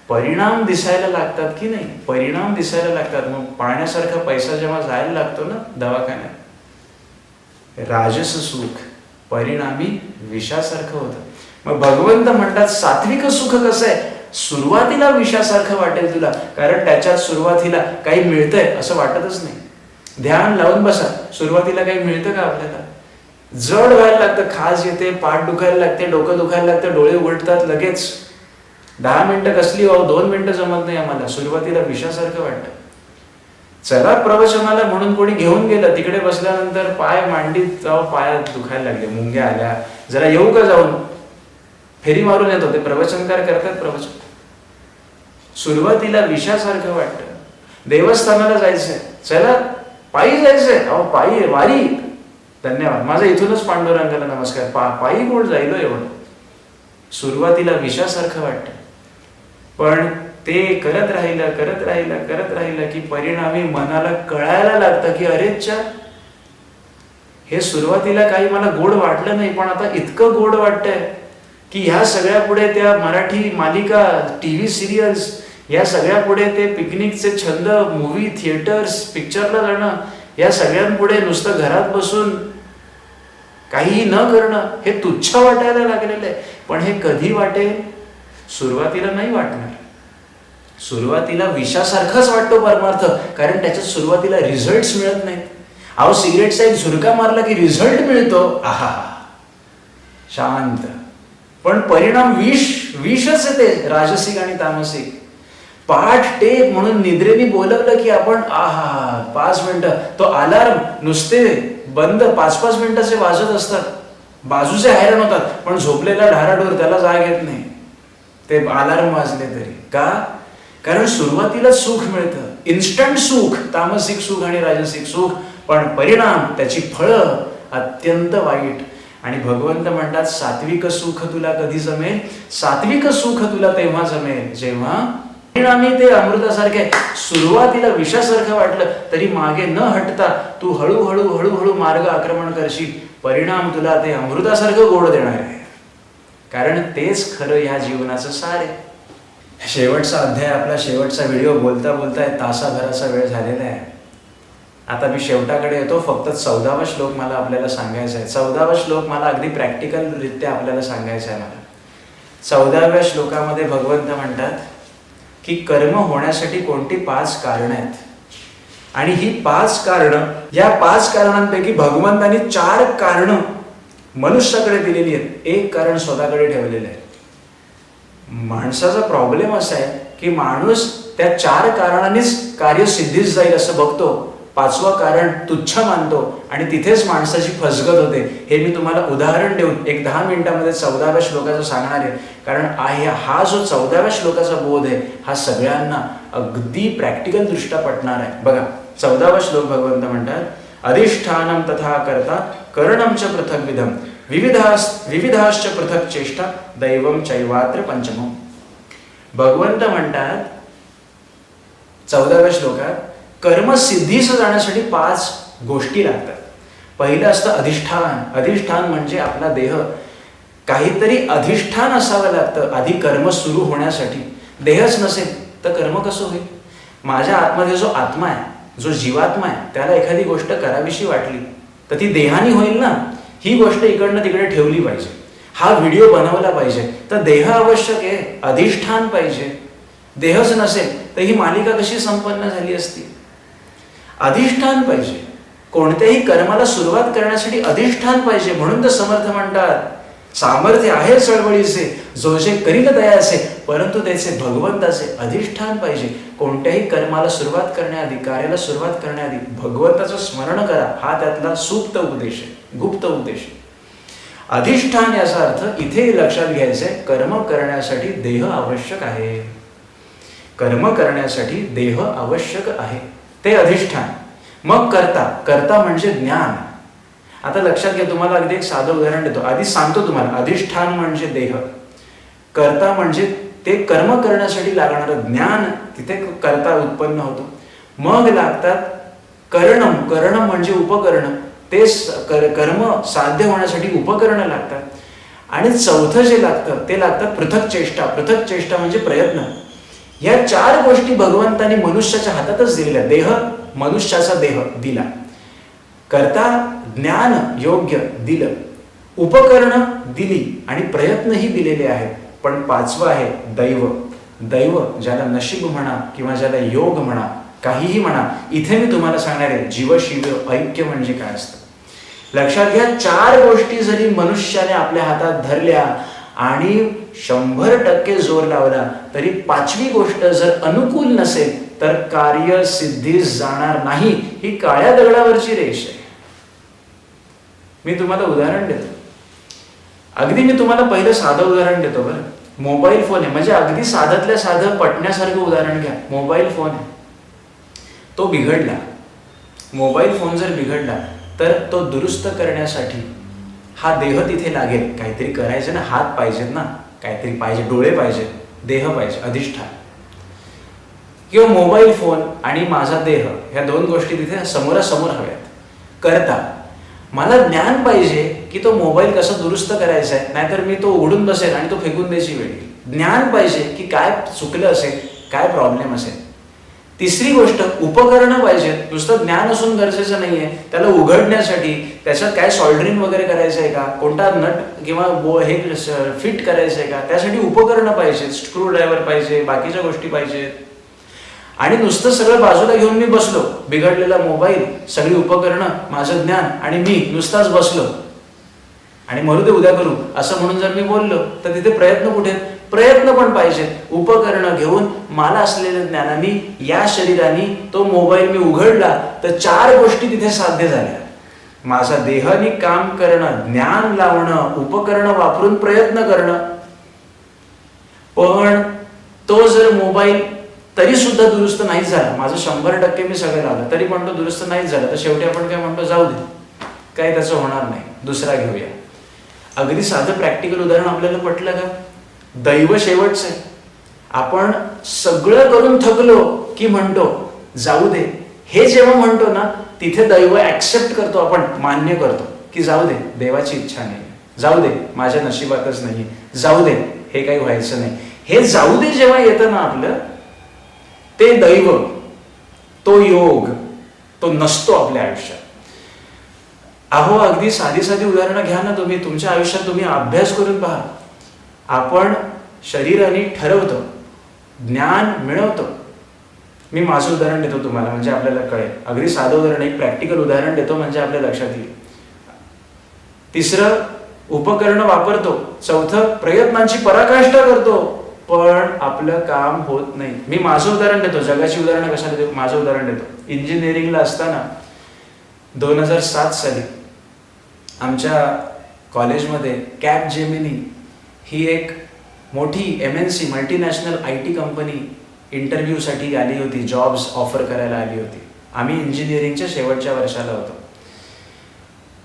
परिणाम दिसायला लागतात की नाही, परिणाम दिसायला लागतात, मग पाण्यासारखा पैसा जेव्हा जायला लागतो ना दवाखान्यात, राजस सुख परिणामी विषासारखं होतं. मग भगवंत म्हणतात सात्विक सुख कसं आहे, सुरुवातीला विषासारखं वाटेल तुला, कारण त्याच्यात सुरुवातीला काही मिळतंय असं वाटतच नाही. ध्यान लावून बसा, सुरुवातीला काही मिळतं का आपल्याला? जड व्हायला लागतं, खाज येते, पाठ दुखायला लागते, डोकं दुखायला लागतं, डोळे उघडतात लगेच. 10 मिनिटं कसली 2 मिनिटं जमत नाही आम्हाला. सुरुवातीला विषासारखं वाटतं. चला प्रवचनाला म्हणून कोणी घेऊन गेलं, तिकडे बसल्यानंतर पाय मांडीत पायात दुखायला लागले, मुंग्या आल्या, जरा येऊ का जाऊन, फेरी मारून येत होते. प्रवचनकार करतात प्रवचन. सुरुवातीला विषासारखं वाटतं. देवस्थानाला जायचंय, चला पायी जायचंय, पायी वारी, धन्यवाद, माझा इथूनच पांडुरंगाला नमस्कार, पायी कोण जाईल एवढं. सुरुवातीला विषासारखं वाटतं, पण ते करत राहिलं की परिणामी मनाला कळायला लागतं की अरेच्छा, हे सुरुवातीला काही मला गोड वाटलं नाही, पण आता इतकं गोड वाटतंय की ह्या सगळ्या पुढे त्या मराठी मालिका, TV सिरियल्स, या सगळ्या पुढे ते पिकनिकचे छंद, मूवी थिएटर्स, पिक्चरला जाणं, या सगळ्यांपुढे नुसतं घरात बसून काही न करणं हे तुच्छ वाटायला लागलेलं आहे. पण हे कधी वाटेल? सुरुवातीला नाही वाटणार. सुरुवातीला विषासारखाच वाटतो परमार्थ, कारण त्याच्यात सुरुवातीला रिझल्ट मिळत नाहीत. अहो सिगरेटचा एक झुरका मारला की रिझल्ट मिळतो, शांत, पण परिणाम विषच आहे ते, राजसिक आणि तामसिक. पाठ टेक म्हणून निद्रेने बोलवलं की आपण 5 मिनिटं, तो अलार्म नुसते बंद 5-5 मिनिटाचे वाजत असतात. बाजूचे हैराण होतात, पण झोपलेला ढाराढोर त्याला जाग येत नाही, ते अलार्म वाजले तरी. का? कारण सुरुवातीला सुख मिळतं, इन्स्टंट सुख, तामसिक सुख आणि राजसिक सुख, पण परिणाम त्याची फळं अत्यंत वाईट. आणि भगवंत म्हणतात सात्विक सुख तुला कधी जमेल? सात्विक सुख तुला तेव्हा जमेल जेव्हा परिणामी ते अमृतासारखे, सुरुवातीला विषासारखं वाटलं तरी मागे न हटता तू हळूहळू हळूहळू मार्ग आक्रमण करशील. परिणाम तुला ते अमृतासारखं गोड देणार आहे, कारण तेच खरं ह्या जीवनाचं सार आहे. शेवटचा अध्याय, आपला शेवटचा व्हिडिओ बोलता बोलता तासाभराचा वेळ झालेला आहे. आता मी शेवटाकडे येतो. फक्त 14वा श्लोक मला आपल्याला सांगायचा आहे. 14वा श्लोक मला अगदी प्रॅक्टिकलरित्या आपल्याला सांगायचा आहे. मला 14व्या श्लोकामध्ये भगवंत म्हणतात की कर्म होण्यासाठी कोणती 5 कारणं आहेत, आणि ही 5 कारणं, या 5 कारणांपैकी भगवंतांनी 4 कारणं मनुष्याकडे दिलेली आहेत, 1 कारण स्वतःकडे ठेवलेलं आहे. माणसाचा प्रॉब्लेम असा आहे की माणूस त्या 4 कारणांनीच कार्यसिद्धीस जाईल असं बघतो, 5वं कारण तुच्छ मानतो आणि तिथेच माणसाची फसगत होते. हे मी तुम्हाला उदाहरण देऊन एक 10 मिनिटांमध्ये 14व्या श्लोकाचं सांगणार आहे. कारण हा जो 14व्या श्लोकाचा बोध आहे हा सगळ्यांना अगदी प्रॅक्टिकल दृष्ट्या पटणार आहे. बघा, 14वा श्लोक भगवंत म्हणतात, अधिष्ठानम तथा कर्ता करणम च पृथक विधम विविधाश्च पृथक चेष्टा दैवम चैवात्र पंचमम. भगवंत म्हणतात 14व्या श्लोकात, कर्मसिद्धीस जाण्यासाठी 5 गोष्टी लागतात. पहिलं असतं अधिष्ठान. अधिष्ठान म्हणजे आपला देह. काहीतरी अधिष्ठान असावं लागतं आधी कर्म सुरू होण्यासाठी. देहच नसेल तर कर्म कसं होईल? माझ्या आतमध्ये जो आत्मा आहे, जो जीवात्मा आहे, त्याला एखादी गोष्ट करावीशी वाटली तर ती देहानी होईल ना. ही गोष्ट इकडनं तिकडे ठेवली पाहिजे, हा व्हिडिओ बनवला पाहिजे, तर देह आवश्यक आहे, अधिष्ठान पाहिजे. देहच नसेल तर ही मालिका कशी संपन्न झाली असती? अधिष्ठान पाहिजे. कोणत्याही कर्माला सुरुवात करण्यासाठी अधिष्ठान पाहिजे. म्हणून तर समर्थ म्हणतात, सामर्थ्य आहे चळवळीचे, जो जे करील दयाचे, परंतु त्याचे भगवंताचे अधिष्ठान पाहिजे. कोणत्याही कर्माला सुरुवात करण्याआधी, कार्याला सुरुवात करण्याआधी भगवंताचं स्मरण करा, हा त्यातला सुप्त उपदेश आहे, गुप्त उपदेश आहे. अधिष्ठान याचा अर्थ इथे लक्षात घ्यायचंय, कर्म करण्यासाठी देह आवश्यक आहे. कर्म करण्यासाठी देह आवश्यक आहे, ते अधिष्ठान. मग कर्ता. कर्ता म्हणजे ज्ञान. आता लक्षात घ्या, तुम्हाला अगदी एक साधं उदाहरण देतो. आधी सांगतो तुम्हाला, अधिष्ठान म्हणजे देह, कर्ता म्हणजे ते कर्म करण्यासाठी लागणारं ज्ञान, तिथे कर्ता उत्पन्न होतो. मग लागतात करणम. करणम म्हणजे उपकरण, ते कर्म साध्य होण्यासाठी उपकरणं लागतात. आणि चौथं जे लागतं ते लागतं पृथक चेष्टा. पृथक चेष्टा म्हणजे प्रयत्न. या 4 गोष्टी भगवंतांनी मनुष्याच्या हातातच दिलेल्या. देह, मनुष्याचा देह दिला, कर्ता ज्ञान योग्य दिलं, उपकरण दिली आणि प्रयत्नही दिलेले आहेत. पण 5वं आहे दैव. दैव ज्याला नशीब म्हणा किंवा ज्याला योग म्हणा, काहीही म्हणा, इथे मी तुम्हाला सांगणार आहे जीवशिव ऐक्य म्हणजे काय असतं. लक्षात घ्या, 4 गोष्टी जरी मनुष्याने आपल्या हातात धरल्या आणि 100% जोर लावला तरी 5वी गोष्ट जर अनुकूल नसेल तर कार्य सिद्धीस जाणार नाही. ही काळ्या दगडावरची रेष आहे. मी तुम्हाला उदाहरण देतो. अगदी मी तुम्हाला पहिलं साधं उदाहरण देतो बरं. मोबाईल फोन आहे, म्हणजे अगदी साधातल्या साधं पटण्यासारखं उदाहरण घ्या. मोबाईल फोन आहे, तो बिघडला. मोबाईल फोन जर बिघडला तर तो दुरुस्त करण्यासाठी हा देह तिथे लागेल. काहीतरी करायचं ना, हात पाहिजेत ना, काहीतरी पाहिजे, डोळे पाहिजे, देह पाहिजे, अधिष्ठान. किंवा मोबाईल फोन आणि माझा देह, ह्या 2 गोष्टी तिथे समोरासमोर हव्यात. करता, मला ज्ञान पाहिजे की तो मोबाईल कसा दुरुस्त करायचा आहे, नाहीतर मी तो उघडून बसेल आणि तो फेकून द्यायची वेळ येईल. ज्ञान पाहिजे की काय चुकलं असेल, काय प्रॉब्लेम असेल. तिसरी गोष्ट उपकरणं पाहिजेत. नुसतं ज्ञान असून गरजेचं नाहीये, त्याला उघडण्यासाठी त्याच्यात काय सॉल्डरिंग वगैरे करायचं आहे का, कोणता नट किंवा हे फिट करायचं आहे का, त्यासाठी उपकरणं पाहिजेत. स्क्रू ड्रायव्हर पाहिजे, बाकीच्या गोष्टी पाहिजेत. आणि नुसतं सगळं बाजूला घेऊन मी बसलो, बिघडलेला मोबाईल, सगळी उपकरणं, माझं ज्ञान आणि मी नुसताच बसलो आणि म्हणू दे उद्या करू असं म्हणून जर मी बोललो तर तिथे प्रयत्न कुठे? प्रयत्न पण पाहिजेत. उपकरणं घेऊन मला असलेल्या ज्ञानाने, या शरीराने तो मोबाईल मी उघडला तर 4 गोष्टी तिथे साध्य झाल्या. माझा देहाने काम करणं, ज्ञान लावणं, उपकरणं वापरून प्रयत्न करणं. पण तो जर मोबाईल तरी सुद्धा दुरुस्त नाही झाला, माझं 100% मी सगळं लावलं तरी पण तो दुरुस्त नाही झाला, तर शेवटी आपण काय म्हणतो, जाऊ दे, काय त्याचं होणार नाही, दुसरा घेऊया. अगदी साधं प्रॅक्टिकल उदाहरण आपल्याला पटलं का? दैव शेवटचं आहे. आपण सगळं करून थकलो की म्हणतो जाऊ दे. हे जेव्हा म्हणतो ना, तिथे दैव ऍक्सेप्ट करतो, आपण मान्य करतो की जाऊ दे, देवाची इच्छा नाही, जाऊ दे, माझ्या नशिबातच नाही, जाऊ दे, हे काही व्हायचं नाही. हे जाऊ दे जेव्हा येतं ना आपलं, ते दैव, तो योग, तो नसतो आपल्या आयुष्यात. अहो, अगदी साधी साधी उदाहरणं घ्या ना तुम्ही, तुमच्या आयुष्यात तुम्ही अभ्यास करून पहा. आपण शरीराने ठरवतो, ज्ञान मिळवतो. मी माझं उदाहरण देतो तुम्हाला, म्हणजे आपल्याला कळेल. अगदी साधं उदाहरण, एक प्रॅक्टिकल उदाहरण देतो, म्हणजे आपल्या लक्षात येईल. तिसरं, उपकरण वापरतो. चौथं, प्रयत्नांची पराकाष्ठा करतो, पण आपलं काम होत नाही. मी माझं उदाहरण देतो, जगाची उदाहरणं कशाला देतो, माझं उदाहरण देतो. इंजिनिअरिंगला असताना 2007 साली आमच्या कॉलेजमध्ये कॅपजेमिनी ही एक मोठी MNC मल्टीनॅशनल IT कंपनी इंटरव्ह्यूसाठी आली होती, जॉब्स ऑफर करायला आली होती. आम्ही इंजिनिअरिंगच्या शेवटच्या वर्षाला होतो.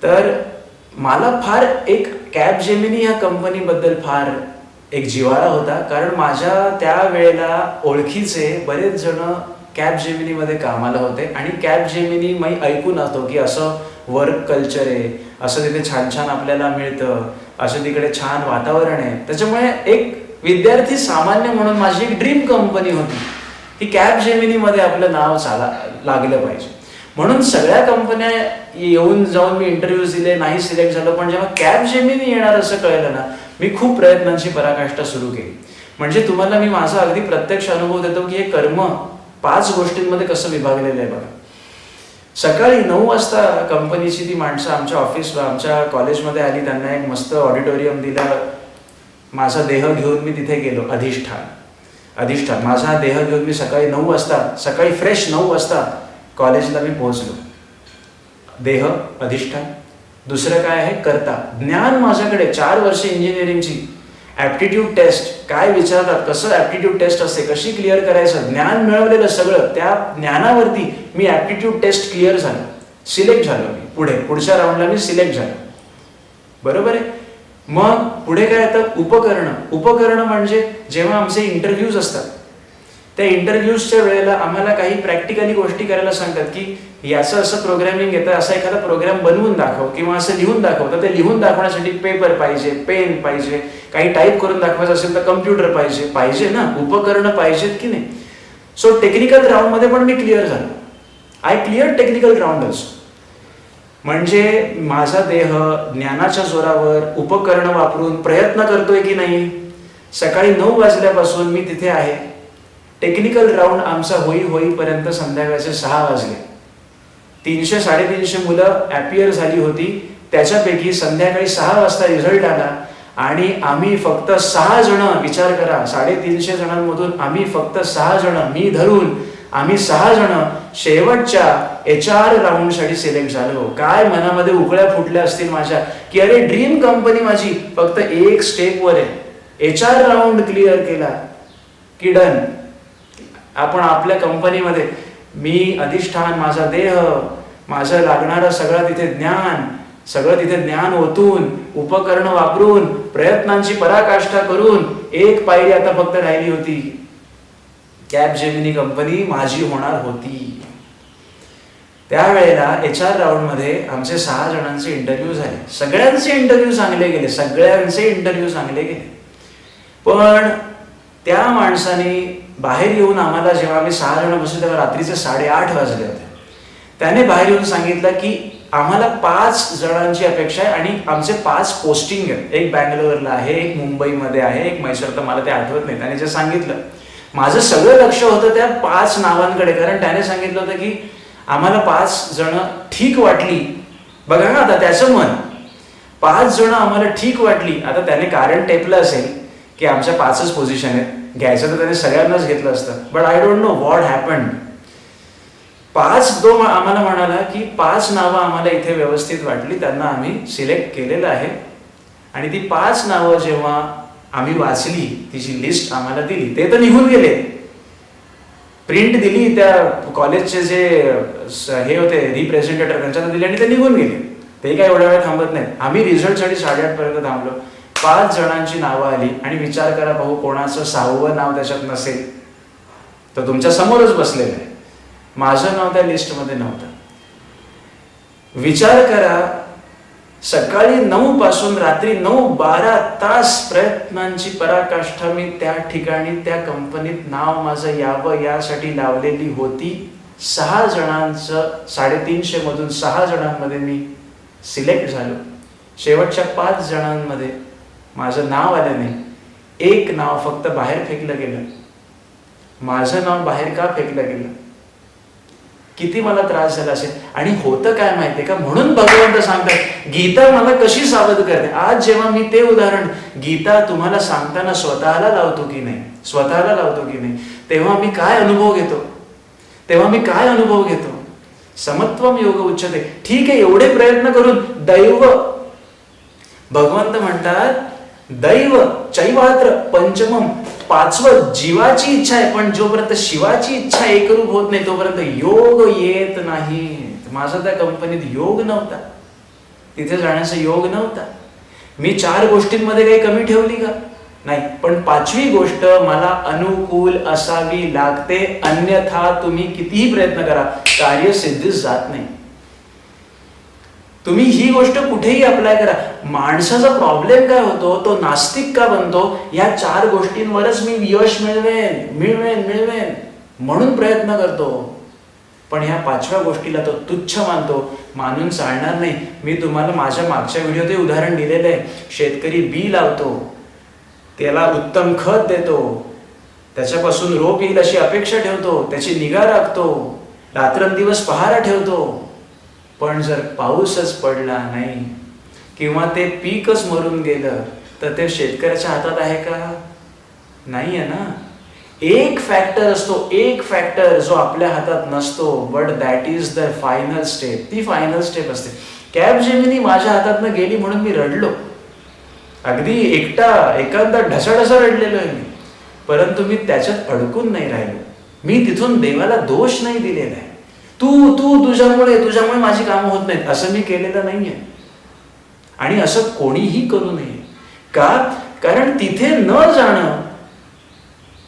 तर मला फार एक कॅपजेमिनी या कंपनीबद्दल फार एक जिव्हाळा होता, कारण माझ्या त्या वेळेला ओळखीचे बरेच जण कॅपजेमिनीमध्ये कामाला होते. आणि कॅपजेमिनी मी ऐकून असतो की असं वर्क कल्चर आहे, असं तिथे छान छान आपल्याला मिळतं, असं तिकडे छान वातावरण आहे. त्याच्यामुळे एक विद्यार्थी सामान्य म्हणून माझी एक ड्रीम कंपनी होती की कॅपजेमिनीमध्ये आपलं नाव लागलं पाहिजे. म्हणून सगळ्या कंपन्या येऊन जाऊन मी इंटरव्ह्यूज दिले, नाही सिलेक्ट झालो. पण जेव्हा कॅपजेमिनी येणार असं कळलं ना, मी खूप प्रयत्नांची पराकाष्ठा सुरू केली. म्हणजे तुम्हाला मी माझा अगदी प्रत्यक्ष अनुभव देतो की हे कर्म 5 गोष्टींमध्ये कसं विभागलेलं आहे बघा. सकाळी 9 वाजता कंपनीची ती माणसं आमच्या ऑफिसला, आमच्या कॉलेजमध्ये आली. त्यांना एक मस्त ऑडिटोरियम दिलं. माझा देह घेऊन मी तिथे गेलो. अधिष्ठान माझा देह घेऊन मी सकाळी 9 वाजता, सकाळी फ्रेश 9 वाजता कॉलेजला मी पोहोचलो. देह, अधिष्ठान. दुसरं काय आहे, कर्ता. ज्ञान माझ्याकडे 4 वर्ष इंजिनिअरिंगची ॲप्टिट्यूड टेस्ट, काय विचारतात, कसं ॲप्टिट्यूड टेस्ट असते, कशी क्लिअर करायचं, ज्ञान मिळवलेलं सगळं. त्या ज्ञानावरती मी ॲप्टिट्यूड टेस्ट क्लिअर झालो, सिलेक्ट झालो. मी पुढच्या राऊंडला मी सिलेक्ट झालो. बरोबर आहे. मग पुढे काय येतं, उपकरणं म्हणजे जेव्हा आमचे इंटरव्ह्यूज असतात, त्या इंटरव्ह्यूजच्या वेळेला आम्हाला काही प्रॅक्टिकली गोष्टी करायला सांगतात की याचं असं प्रोग्रॅमिंग येतं, असा एखादा प्रोग्राम बनवून दाखव किंवा असं लिहून दाखव. तर ते लिहून दाखवण्यासाठी पेपर पाहिजे, पेन पाहिजे, काही टाईप करून दाखवायचं असेल तर कम्प्युटर पाहिजे ना, उपकरणं पाहिजेत की नाही. सो टेक्निकल राऊंडमध्ये पण मी क्लिअर झालो. आय क्लिअर टेक्निकल राऊंडच. म्हणजे माझा देह ज्ञानाच्या जोरावर उपकरणं वापरून प्रयत्न करतोय की नाही. सकाळी 9 वाजल्यापासून मी तिथे आहे. टेक्निकल राऊंड आमचा होईपर्यंत संध्याकाळचे 6 वाजले. 300-350 मुलं ॲपियर झाली होती. त्याच्यापैकी संध्याकाळी 6 वाजता रिझल्ट आला आणि आम्ही फक्त 6 जण, विचार करा, 350 जणांमधून आम्ही फक्त 6 जण, मी धरून आम्ही 6 जण शेवटच्या HR राऊंडसाठी सिलेक्ट झालो. काय मनामध्ये उकळ्या फुटल्या असतील माझ्या की अरे, ड्रीम कंपनी माझी फक्त एक स्टेपवर आहे. HR राऊंड क्लिअर केला की डन. आपण आपल्या कंपनीमध्ये, मी अधिष्ठान, माझा देह, माझं लागणारं सगळं तिथे ज्ञान ओतून, उपकरणं वापरून, प्रयत्नांची पराकाष्ठा करून एक पायरी आता फक्त राहिली होती. कॅपजेमिनी कंपनी माझी होणार होती. त्यावेळेला HR राऊंडमध्ये आमचे 6 जणांचे इंटरव्ह्यू झाले. सगळ्यांचे इंटरव्ह्यू चांगले गेले. पण त्या माणसाने बाहेर येऊन आम्हाला, जेव्हा आम्ही 6 जण बसलो तेव्हा रात्रीचे 8:30 वाजले होते. त्याने बाहेर येऊन सांगितलं की आम्हाला 5 जणांची अपेक्षा आहे आणि आमचे 5 पोस्टिंग आहेत. एक बँगलोरला आहे, एक मुंबईमध्ये आहे, एक मैसूर. तर मला ते आठवत नाही. त्याने जे सांगितलं, माझं सगळं लक्ष होतं त्या 5 नावांकडे, कारण त्याने सांगितलं होतं की आम्हाला 5 जण ठीक वाटली. बघा ना, आता त्याचं मन, 5 जण आम्हाला ठीक वाटली. आता त्याने कारण टेपलं असेल की आमच्या 5च पोझिशन आहेत, घ्यायचं तर त्याने सगळ्यांनाच घेतलं असतं. But I don't know what happened. 5 तो आम्हाला म्हणाला की 5 नावं आम्हाला इथे व्यवस्थित वाटली, त्यांना आम्ही सिलेक्ट केलेलं आहे. आणि ती 5 नावं जेव्हा आम्ही वाचली, तिची लिस्ट आम्हाला दिली, ते तर निघून गेले. प्रिंट दिली त्या कॉलेजचे जे हे होते रिप्रेझेंटेटिव्ह, त्यांच्याला दिली आणि ते निघून गेले. ते काय एवढ्या वेळ थांबत नाही. आम्ही रिझल्टसाठी 8:30 पर्यंत थांबलो. 5 जणांची नावं आली आणि विचार करा भाऊ, कोणाचं 6वं नाव त्याच्यात नसेल तर तुमच्या समोरच बसलेलं आहे. माझं नाव त्या लिस्टमध्ये नव्हतं. विचार करा, सकाळी 9 पासून रात्री 9, 12 तास प्रयत्नांची पराकाष्ठा मी त्या ठिकाणी त्या कंपनीत नाव माझं यावं यासाठी लावलेली होती. 6 जणांचं 350 मधून 6 जणांमध्ये मी सिलेक्ट झालो. शेवटच्या 5 जणांमध्ये माझं नाव आलं नाही. एक नाव फक्त बाहेर फेकलं गेलं. माझं नाव बाहेर का फेकलं गेलं? किती मला त्रास झाला असेल. आणि होतं काय माहितीये का, म्हणून भगवंत सांगतात, गीता मला कशी सावध करते. आज जेव्हा मी ते उदाहरण, गीता तुम्हाला सांगताना स्वतःला लावतो की नाही, तेव्हा मी काय अनुभव घेतो, समत्वम योग उच्चते. ठीक आहे, एवढे प्रयत्न करून दैव, भगवंत म्हणतात दैव चैवात्र पंचमम, 5वं जीवाची इच्छा आहे. पण जोपर्यंत शिवाची इच्छा एकरूप होत नाही तोपर्यंत योग येत नाही. माझा त्या कंपनीत योग नव्हता, तिथे जाण्याचा योग नव्हता. मी 4 गोष्टींमध्ये काही कमी ठेवली का? नाही. पण 5वी गोष्ट मला अनुकूल असावी लागते, अन्यथा तुम्ही कितीही प्रयत्न करा, कार्यसिद्धीस जात नाही. तुम्ही ही गोष्ट कुठेही अप्लाय करा. माणसाचा प्रॉब्लेम काय होतो, तो नास्तिक का बनतो? या 4 गोष्टींवरच मी यश मिळवेन म्हणून प्रयत्न करतो. पण ह्या 5व्या गोष्टीला तो तुच्छ मानतो. मानून चालणार नाही. मी तुम्हाला माझ्या मागच्या व्हिडिओत हे उदाहरण दिलेलं आहे. शेतकरी बी लावतो, त्याला उत्तम खत देतो, त्याच्यापासून रोप येईल अशी अपेक्षा ठेवतो, त्याची निगा राखतो, रात्रंदिवस पहारा ठेवतो. पण जर पाऊसच पडला नाही किंवा ते पीकच मरून गेलं तर ते शेतकऱ्याच्या हातात आहे का? नाही आहे ना. एक फॅक्टर असतो, एक फॅक्टर जो आपल्या हातात नसतो, but that is the final step. ती फायनल स्टेप असते. कॅपजेमिनी माझ्या हातातनं गेली म्हणून मी रडलो, अगदी एखादा ढसाढसा रडलेलो आहे मी. परंतु मी त्याच्यात अडकून नाही राहिलो. मी तिथून देवाला दोष नाही दिलेला आहे. तुझ्यामुळे माझी कामं होत नाहीत असं मी केलेलं नाहीये. आणि असं कोणीही करू नये. का? कारण तिथे न जाणं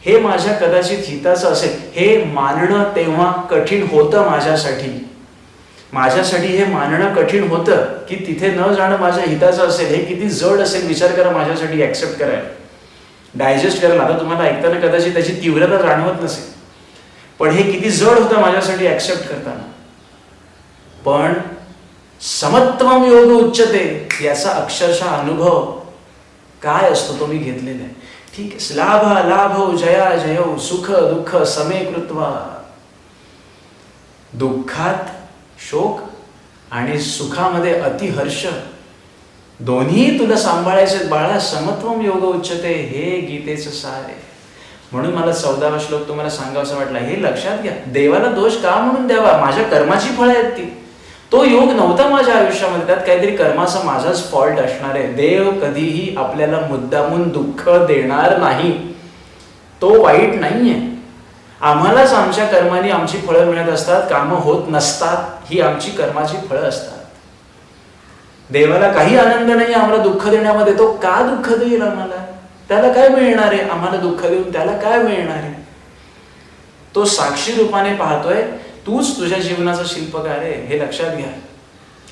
हे माझ्या कदाचित हिताचं असेल. हे मानणं तेव्हा कठीण होतं माझ्यासाठी हे मानणं कठीण होतं की तिथे न जाणं माझ्या हिताचं असेल. हे किती जड असेल विचार करा माझ्यासाठी ऍक्सेप्ट करायला, डायजेस्ट करायला. आता तुम्हाला ऐकताना कदाचित त्याची तीव्रता जाणवत नसेल, पण हे किती जड होतं माझ्यासाठी ऍक्सेप्ट करताना. पण समत्वम योग उच्चते याचा अक्षरशः अनुभव काय असतो तो मी घेतलेला आहे. ठीक आहे. लाभ लाभ जया जय, सुख दुःख समे कृत्वा. दुःखात शोक आणि सुखामध्ये अतिहर्ष दोन्ही तुला सांभाळायचे बाळा. समत्वम योग उच्चते हे गीतेचं सार आहे. म्हणून मला 14वा श्लोक तुम्हाला सांगावासा वाटला. हे लक्षात घ्या, देवाला दोष का म्हणून द्यावा? माझ्या कर्माची फळं आहेत ती. तो योग नव्हता माझ्या आयुष्यामध्ये, त्यात काहीतरी कर्माचा माझाच फॉल्ट असणार आहे. देव कधीही आपल्याला मुद्दामून दुःख देणार नाही, तो वाईट नाहीये. आम्हालाच आमच्या कर्माने आमची फळं मिळत असतात, कामं होत नसतात, ही आमची कर्माची फळं असतात. देवाला काही आनंद नाही आम्हाला दुःख देण्यामध्ये. तो का दुःख देईल आम्हाला? त्याला काय मिळणार आहे? आम्हाला दुःख देऊन त्याला काय मिळणार आहे? तो साक्षी रूपाने पाहतोय, तूच तुझ्या जीवनाचा शिल्पकार आहे, हे लक्षात घ्या.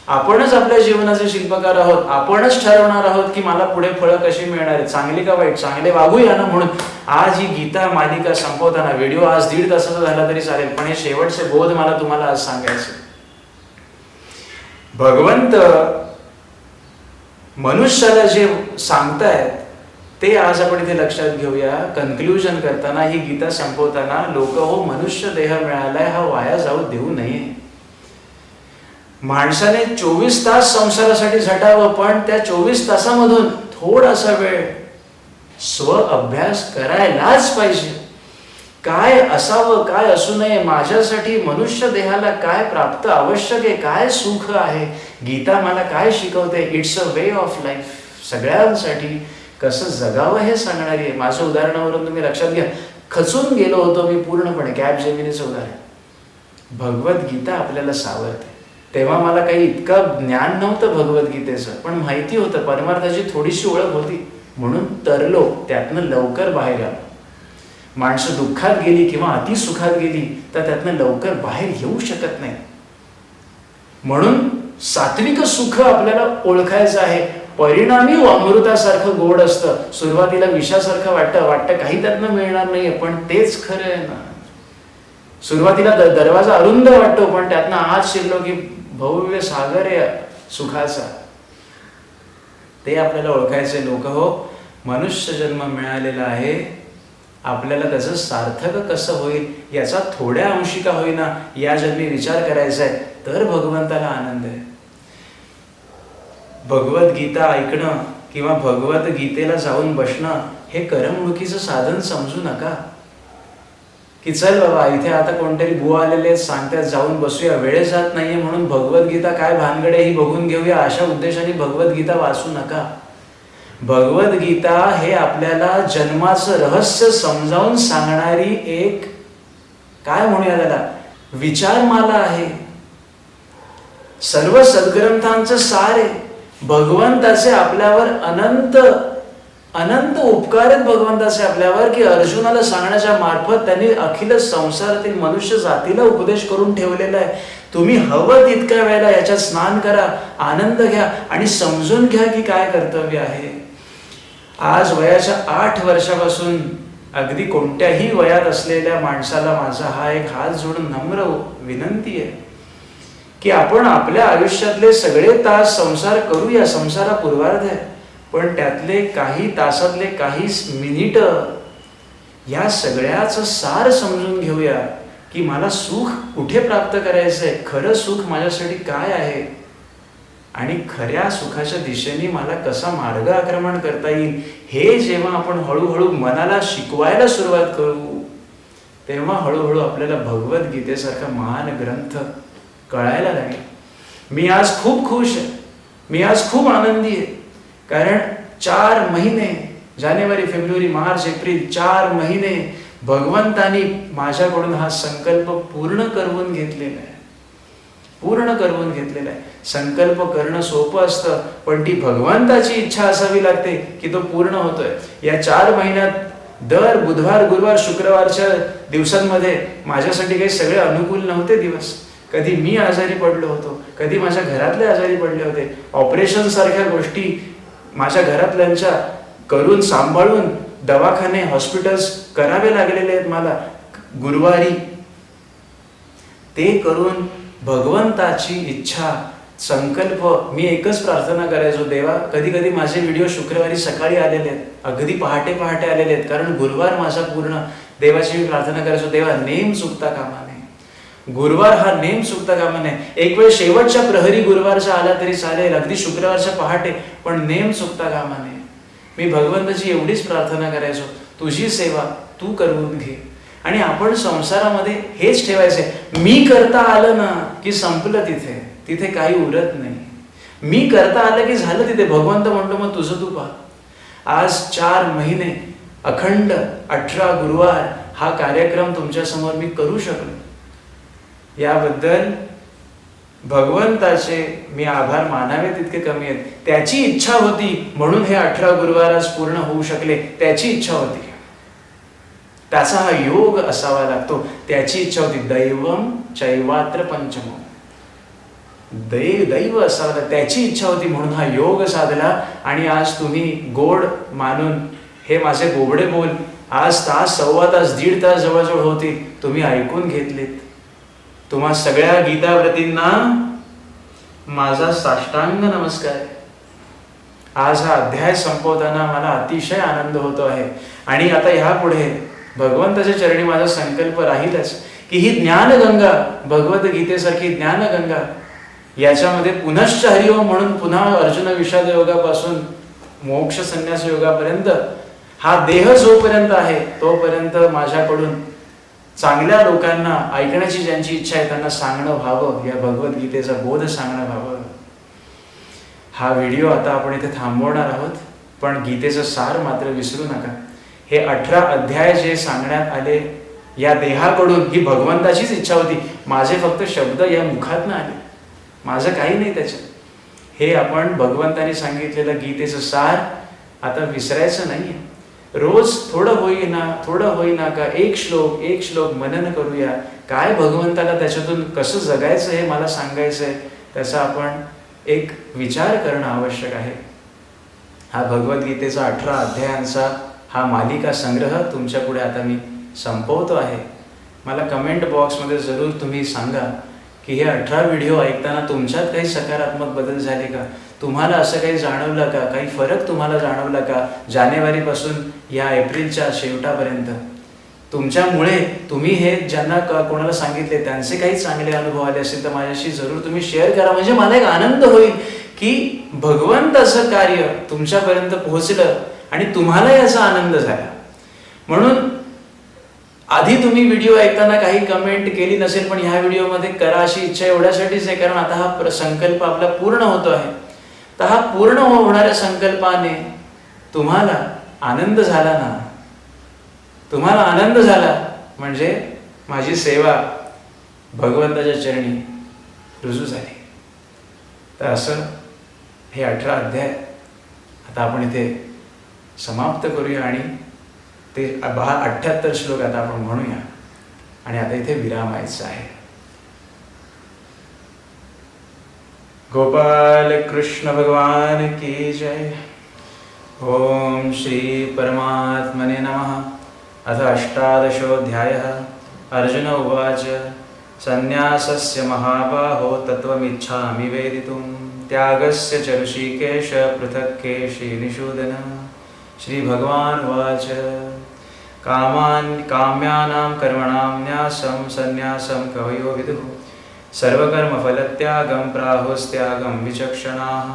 आपणच आपल्या जीवनाचे शिल्पकार आहोत. आपणच ठरवणार आहोत की मला पुढे फळं कशी मिळणार आहेत, चांगली का वाईट. चांगले वागूया ना. म्हणून आज ही गीता मालिका संपवताना, व्हिडिओ आज 1.5 तासाचा झाला तरी चालेल, पण हे शेवटचे बोध मला तुम्हाला आज सांगायचे. भगवंत मनुष्याला जे सांगतायत ते आज आपण इथे लक्षात घेऊया. कन्क्ल्युजन करताना, ही गीता संपवताना, लोक हो मनुष्य देह मिळालाय हा वाया जाऊ देऊ नये. माणसाने 24 तास संसारासाठी झटावं, पण त्या 24 तासामधून थोडासा वेळ स्व अभ्यास करायलाच पाहिजे. काय असावं, काय असू नये, माझ्यासाठी मनुष्य देहाला काय प्राप्त आवश्यक आहे, काय सुख आहे, गीता मला काय शिकवते. It's a way of life. सगळ्यांसाठी कसं जगावं हे सांगणारी आहे. माझं उदाहरणावरून तुम्ही लक्षात घ्या. खचून गेलो होतो मी पूर्णपणे. कॅब जेमिनीचं उदाहरण. भगवद्गीता आपल्याला सावरते. तेव्हा मला काही इतकं ज्ञान नव्हतं भगवद्गीतेचं, पण माहिती होतं, परमार्थाची थोडीशी ओळख होती, म्हणून तरलो, त्यातनं लवकर बाहेर आलो. माणसं दुःखात गेली किंवा अतिसुखात गेली तर त्यातनं लवकर बाहेर येऊ शकत नाही. म्हणून सात्विक सुख आपल्याला ओळखायचं आहे. परिणामी अमृतासारखं गोड असतं. सुरुवातीला विषासारखं वाटतं काही त्यातनं मिळणार नाहीये, पण तेच खरं आहे ना. सुरुवातीला दरवाजा अरुंद वाटतो, पण त्यातनं आज शिरलो की भव्य सागर आहे सुखाचा. ते आपल्याला ओळखायचे. लोक हो, मनुष्य जन्म मिळालेला आहे, आपल्याला त्याचं सार्थक कसं होईल याचा थोड्या अंशी का होईना या जन्मी विचार करायचा आहे, तर भगवंताला आनंद आहे. भगवद्गीता ऐकणं किंवा भगवद्गीतेला जाऊन बसणं हे करमणुकीचं साधन समजू नका. की चल बाबा, इथे आता कोणतरी बुवा आलेले सांगतात जाऊन बसूया, वेळ जात नाहीये म्हणून भगवद्गीता काय भानगडे ही बघून घेऊया, अशा उद्देशाने भगवद्गीता वाचू नका. भगवद्गीता हे आपल्याला जन्माचं रहस्य समजावून सांगणारी एक, काय म्हणूया त्याला, विचारमाला आहे. सर्व सद्ग्रंथांचं सार आहे. भगवंताचे आपल्यावर अनंत अनंत उपकार आहेत भगवंताचे आपल्यावर, की अर्जुनाला सांगण्याच्या मार्फत त्यांनी अखिल संसारातील मनुष्य जातीला उपदेश करून ठेवलेला आहे. तुम्ही हवं तितक्या वेळेला याच्यात स्नान करा, आनंद घ्या आणि समजून घ्या की काय कर्तव्य आहे. आज वयाच्या 8 वर्षापासून अगदी कोणत्याही वयात असलेल्या माणसाला माझा हा एक हात जोडून नम्र विनंती आहे की आपण आपल्या आयुष्यातले सगळे तास संसार करूया. संसारा पूर्वार्ध आहे, पण त्यातले काही तासातले काही मिनिट या सगळ्याचं सार समजून घेऊया की मला सुख कुठे प्राप्त करायचंय, खरं सुख माझ्यासाठी काय आहे आणि खऱ्या सुखाच्या दिशेने मला कसा मार्ग आक्रमण करता येईल. हे जेव्हा आपण हळूहळू मनाला शिकवायला सुरुवात करू, तेव्हा हळूहळू आपल्याला भगवद्गीतेसारखा महान ग्रंथ कळायला लागेल. मी आज खूप खुश आहे, मी आज खूप आनंदी आहे, कारण 4 महिने, जानेवारी, फेब्रुवारी, मार्च, एप्रिल, 4 महिने भगवंतानी माझ्याकडून हा संकल्प पूर्ण करवून घेतलेला आहे. पूर्ण करवून घेतलेला आहे. संकल्प करणं सोपं असतं, पण ती भगवंताची इच्छा असावी लागते की तो पूर्ण होतोय. या 4 महिन्यात दर बुधवार, गुरुवार, शुक्रवारच्या दिवसांमध्ये माझ्यासाठी काही सगळे अनुकूल नव्हते दिवस. कधी मी आजारी पडलो होतो, कधी माझ्या घरातले आजारी पडले होते. ऑपरेशन सारख्या गोष्टी माझ्या घरातल्यांच्या करून सांभाळून दवाखाने, हॉस्पिटल्स करावे लागलेले आहेत मला गुरुवारी. ते करून भगवंताची इच्छा, संकल्प, मी एकच प्रार्थना करायचो, देवा, कधी कधी माझे व्हिडिओ शुक्रवारी सकाळी आलेले आहेत, अगदी पहाटे पहाटे आलेले आहेत, कारण गुरुवार माझा पूर्ण. देवाची मी प्रार्थना करायचो, देवा, नेम चुकता कामा नये. गुरुवार हा नेम चुकता कामा नये. एक वेळ शेवटच्या प्रहरी गुरुवारचा आला तरी चालेल, अगदी शुक्रवारच्या पहाटे, पण नेम चुकता कामा नये. मी भगवंताची एवढीच प्रार्थना करायचो, तुझी सेवा तू करून घे. आणि आपण संसारामध्ये हेच ठेवायचंय, मी करता आलं ना की संपलं, तिथे तिथे काही उरत नाही. मी करता आलं की झालं तिथे. भगवंत म्हणतो मग तुझं तू पहा. आज 4 महिने अखंड 18 गुरुवार हा कार्यक्रम तुमच्या समोर मी करू शकलो, याबद्दल भगवंताचे मी आभार मानावे तितके कमी आहेत. त्याची इच्छा होती म्हणून हे 18 गुरुवार आज पूर्ण होऊ शकले. त्याची इच्छा होती, त्याचा हा योग असावा लागतो. त्याची इच्छा होती. दैवम चैवात्र पंचमो, दैव असावा, त्याची इच्छा होती म्हणून हा योग साधला. आणि आज तुम्ही गोड मानून हे माझे गोबडे बोल आज तास, सव्वा तास, 1.5 तास जवळजवळ होते, तुम्ही ऐकून घेतलेत. तुम्हा सगळ्या गीताव्रतींना माझा साष्टांग नमस्कार आहे. आज हा अध्याय संपवताना मला अतिशय आनंद होतो आहे. आणि आता ह्या पुढे भगवंताच्या चरणी माझा संकल्प राहीलच की ही ज्ञानगंगा, भगवद्गीतेसारखी ज्ञानगंगा, याच्यामध्ये पुनश्च हरिओम म्हणून पुन्हा अर्जुन विषाद योगापासून मोक्ष संन्यास योगापर्यंत हा देह जोपर्यंत आहे तोपर्यंत माझ्याकडून चांगल्या लोकांना ऐकण्याची ज्यांची इच्छा आहे त्यांना सांगणं व्हावं, या भगवद्गीतेचा बोध सांगणं व्हावं. हा व्हिडिओ आता आपण इथे थांबवणार आहोत, पण गीतेचं सार मात्र विसरू नका. हे 18 अध्याय जे सांगण्यात आले या देहाकडून, ही भगवंताचीच इच्छा होती. माझे फक्त शब्द या मुखातनं आले, माझं काही नाही त्याच्यात. हे आपण भगवंताने सांगितलेलं गीतेचं सार आता विसरायचं नाहीये. रोज थोडं होईना का एक श्लोक मनन करूया. काय भगवंताला त्याच्यातून कसं जगायचं हे मला सांगायचंय, त्याचा आपण एक विचार करणं आवश्यक आहे. हा भगवद्गीतेचा 18 अध्यायांचा हा मालिका संग्रह तुमच्या पुढे आता मी संपवतो आहे. मला कमेंट बॉक्समध्ये जरूर तुम्ही सांगा की हे 18 व्हिडिओ ऐकताना तुमच्यात काही सकारात्मक बदल झाले का? तुम्हाला असं काही जाणवलं का? काही फरक तुम्हाला जाणवला का? जानेवारीपासून या एप्रिलच्या शेवटापर्यंत तुमच्यामुळे तुम्ही हे ज्यांना कोणाला सांगितले त्यांचे काही चांगले अनुभव आले असेल तर माझ्याशी जरूर तुम्ही शेअर करा. म्हणजे मला एक आनंद होईल की भगवंताचं कार्य तुमच्यापर्यंत पोहोचलं आणि तुम्हाला याचा आनंद झाला. म्हणून आधी तुम्ही व्हिडिओ ऐकताना काही कमेंट केली नसेल, पण ह्या व्हिडिओमध्ये करा अशी इच्छा एवढ्यासाठीच आहे, कारण आता हा संकल्प आपला पूर्ण होतो आहे. तर हा पूर्ण होणाऱ्या संकल्पाने तुम्हाला आनंद झाला ना, तुम्हाला आनंद झाला म्हणजे माझी सेवा भगवंताच्या चरणी रुजू झाली. तर असं हे 18 अध्याय आता आपण इथे समाप्त करूया आणि ते 78 श्लोक आता आपण म्हणूया आणि आता इथे विरामायचं आहे. गोपाल कृष्ण भगवान की जय. ओम श्री परमात्मने नमः. अथ 18 अर्जुन उवाच संन्यासस्य महाबाहो तत्त्वमिच्छामि वेदितुं त्यागस्य च ऋषिकेश पृथक् केशि निषूदन. श्री भगवान उवाच काम्यानां कर्मणां न्यासं संन्यासं कवयो विदुः सर्वकर्मफलत्यागं प्राहुस्त्यागं विचक्षणाः.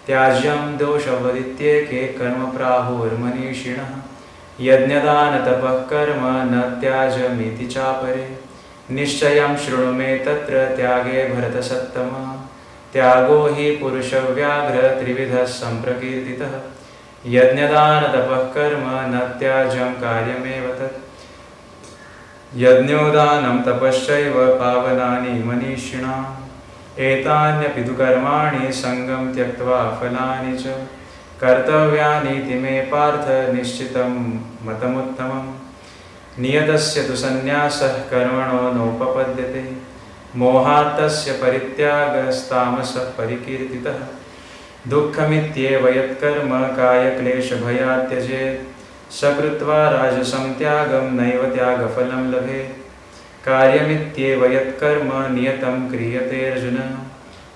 त्याज्यं दोषवदित्येके कर्म प्राहुर्मनीषिणः. यज्ञदानतपः कर्म न त्याज्यमिति चापरे. निश्चयं शृणु मे तत्र त्यागे भरतसत्तम. त्यागो हि पुरुषव्याघ्र त्रिविधः सम्प्रकीर्तितः. यज्ञदानतपः कर्म न त्याज्यं कार्यमेव तत्. यज्ञोदानं तपश्चैव पावनानि मनीषिणाम्. एतान्यपि तु कर्माणि सङ्गं त्यक्त्वा फलानि च कर्तव्यानीति मे पार्थ निश्चितं मतमुत्तमम्. नियतस्य तु सन्न्यासः कर्मणो नोपपद्यते. मोहात् तस्य परित्यागस्तामसः परिकीर्तितः. दुःखमित्येव यत्कर्म कायक्लेशभयात् त्यजेत्. सकृत्वा राजसं त्यागं नैव त्यागफलं लभेत्. कार्यमित्येव यत्कर्म नियतं क्रियते अर्जुन.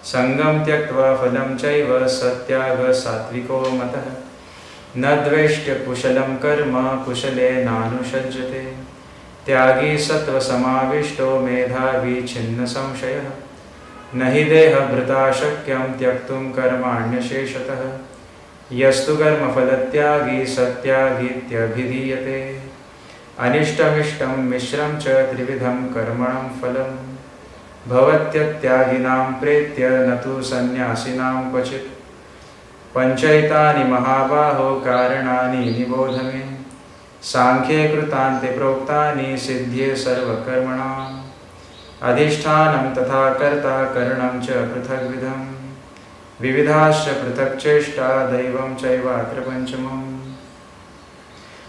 संगं त्यक्त्वा फलं चैव सत्याग सात्विको मतः. न द्वेष्ट्य कुशलं कर्म कुशलेनानुषज्यते. त्यागी सत्त्वसमाविष्टो मेधावी छिन्न संशयः. न हि देहभृता शक्यं त्यक्तुं कर्माण्यशेषतः. यस्तु कर्मफलत्यागी सत्यागीत्यभिधीयते. अनिष्टमिष्टं मिश्रं च त्रिविधं कर्मणं फलम्. भवत्यत्यागिनां प्रेत्य न तु सन्न्यासिनां क्वचित्. पञ्चैतानि महाबाहो कारणानि निबोध मे. सांख्ये कृतान्ते प्रोक्तानि सिद्ध्ये सर्वकर्मणाम्. अधिष्ठानं तथा कर्ता करणं च पृथग्विधम्. विविधाश्च पृथक् चेष्टा दैवं चैवात्र पञ्चमम्.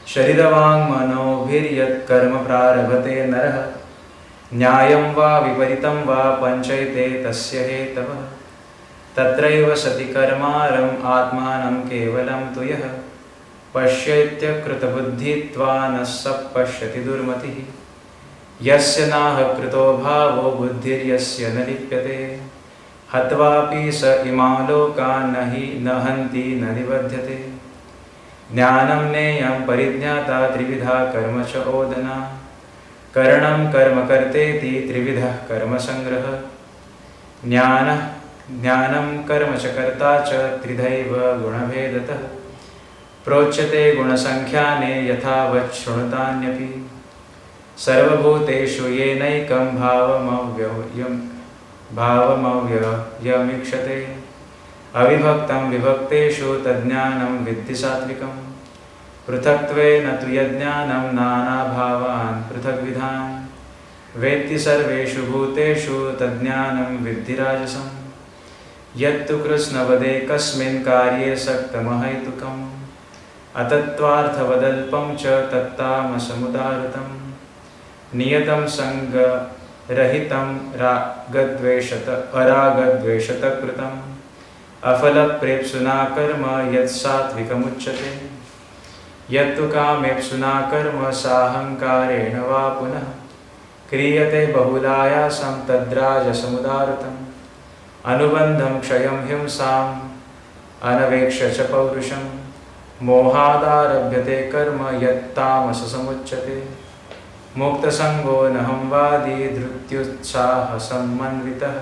शरीरवाङ्मनोभिर्यत् कर्म प्रारभते नरः. न्यायं वा विपरीतं वा पञ्चैते तस्य हेतवः. तत्रैव सति कर्मारम् आत्मानं केवलं तु यः. पश्येत्यकृतबुद्धित्वान् स पश्यति दुर्मतिः. यस्य नाह कृतो भावो बुद्धिर्यस्य न लिप्यते. हत्वापि स इमां लोकान् न हन्ति न निबध्यते. ज्ञानं ज्ञेयं परिज्ञाता त्रिविधा कर्म च ओदना. करणं कर्म कर्तेति त्रिविधः कर्मसङ्ग्रह. ज्ञानं कर्म च कर्ता च त्रिधैव गुणभेदतः. प्रोच्यते गुणसङ्ख्याने यथावत् शृणुतान्यपि. सर्वभूतेषु येनैकं भावमव्ययमीक्षते अविभक्तं विभक्तेषु तज्ज्ञानं विद्धि सात्विकम् पृथक्त्वेन तु यज्ञानं नानाभावान् पृथग्विधान् वेत्ति सर्वेषु भूतेषु तज्ज्ञानं विद्धि राजसम् यत्तु कृष्णवदेकस्मिन् कार्ये सक्तमहैतुकम् अतत्त्वार्थवदल्पं च तत्तामसमुदाहृतम् नियतं संगरहितं अरागद्वेषतकृतम् अफलप्रेप्सुना कर्म यत्सात्विकमुच्यते यत्तु कामेप्सुना कर्म साहंकारेण वा पुनः क्रियते बहुलायासं तद्राजसमुदाहृतम् अनुबन्धं क्षयं हिंसाम् अनवेक्ष्य च पौरुषं मोहादारभ्यते कर्म यत्तामससमुच्यते मुक्तसंगो नहंवादी धृत्युत्साहसमन्वितः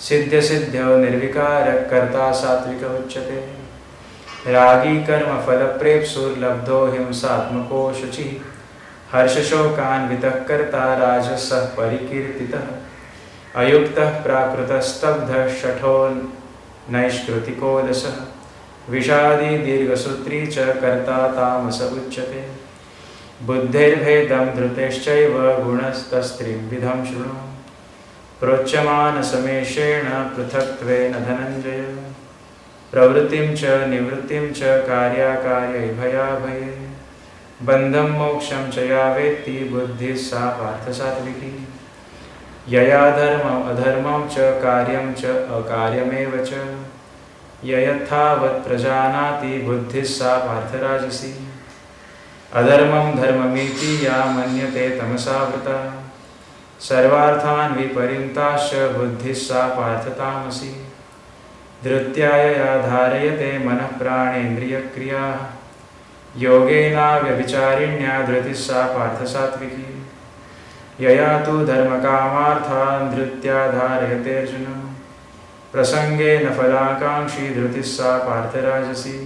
सिद्ध्यसिद्ध्यौ निर्विकारः कर्ता सात्विक उच्यते रागी कर्म फलप्रेप्सुर्लब्धो हिंसात्मको शुचिः हर्षशोकान्वितः कर्ता राजसः परिकीर्तितः अयुक्तः प्राकृतस्तब्धः शठो नैष्कृतिकोलसः विषादी दीर्घसूत्री च कर्ता तामस उच्यते बुद्धेर्भेदं धृतेश्चैव गुणस्तस्त्रिविधं शृणु प्रोच्यमानसमेषेण पृथक्त्वेन धनञ्जय प्रवृत्तिं च निवृत्तिं च कार्याकार्यै भयाभये बन्धं मोक्षं च या वेत्ति बुद्धिः सा पार्थसात्विकी यया धर्मम् अधर्मं च कार्यं च अकार्यमेव च यथावत् प्रजानाति बुद्धिः सा पार्थराजसी अधर्मं धर्ममिति या मन्यते तमसावृता सर्वार्थान् विपरीताश्च बुद्धिः सा पार्थतामसी धृत्यायया धारयते मनः प्राणेन्द्रियक्रियाः योगेनाव्यभिचारिण्या धृतिः सा पार्थसात्विकी यया तु धर्मकामार्थान् धृत्या धारयते अर्जुन प्रसंगेन फलाकांक्षी धृतिः सा पार्थराजसी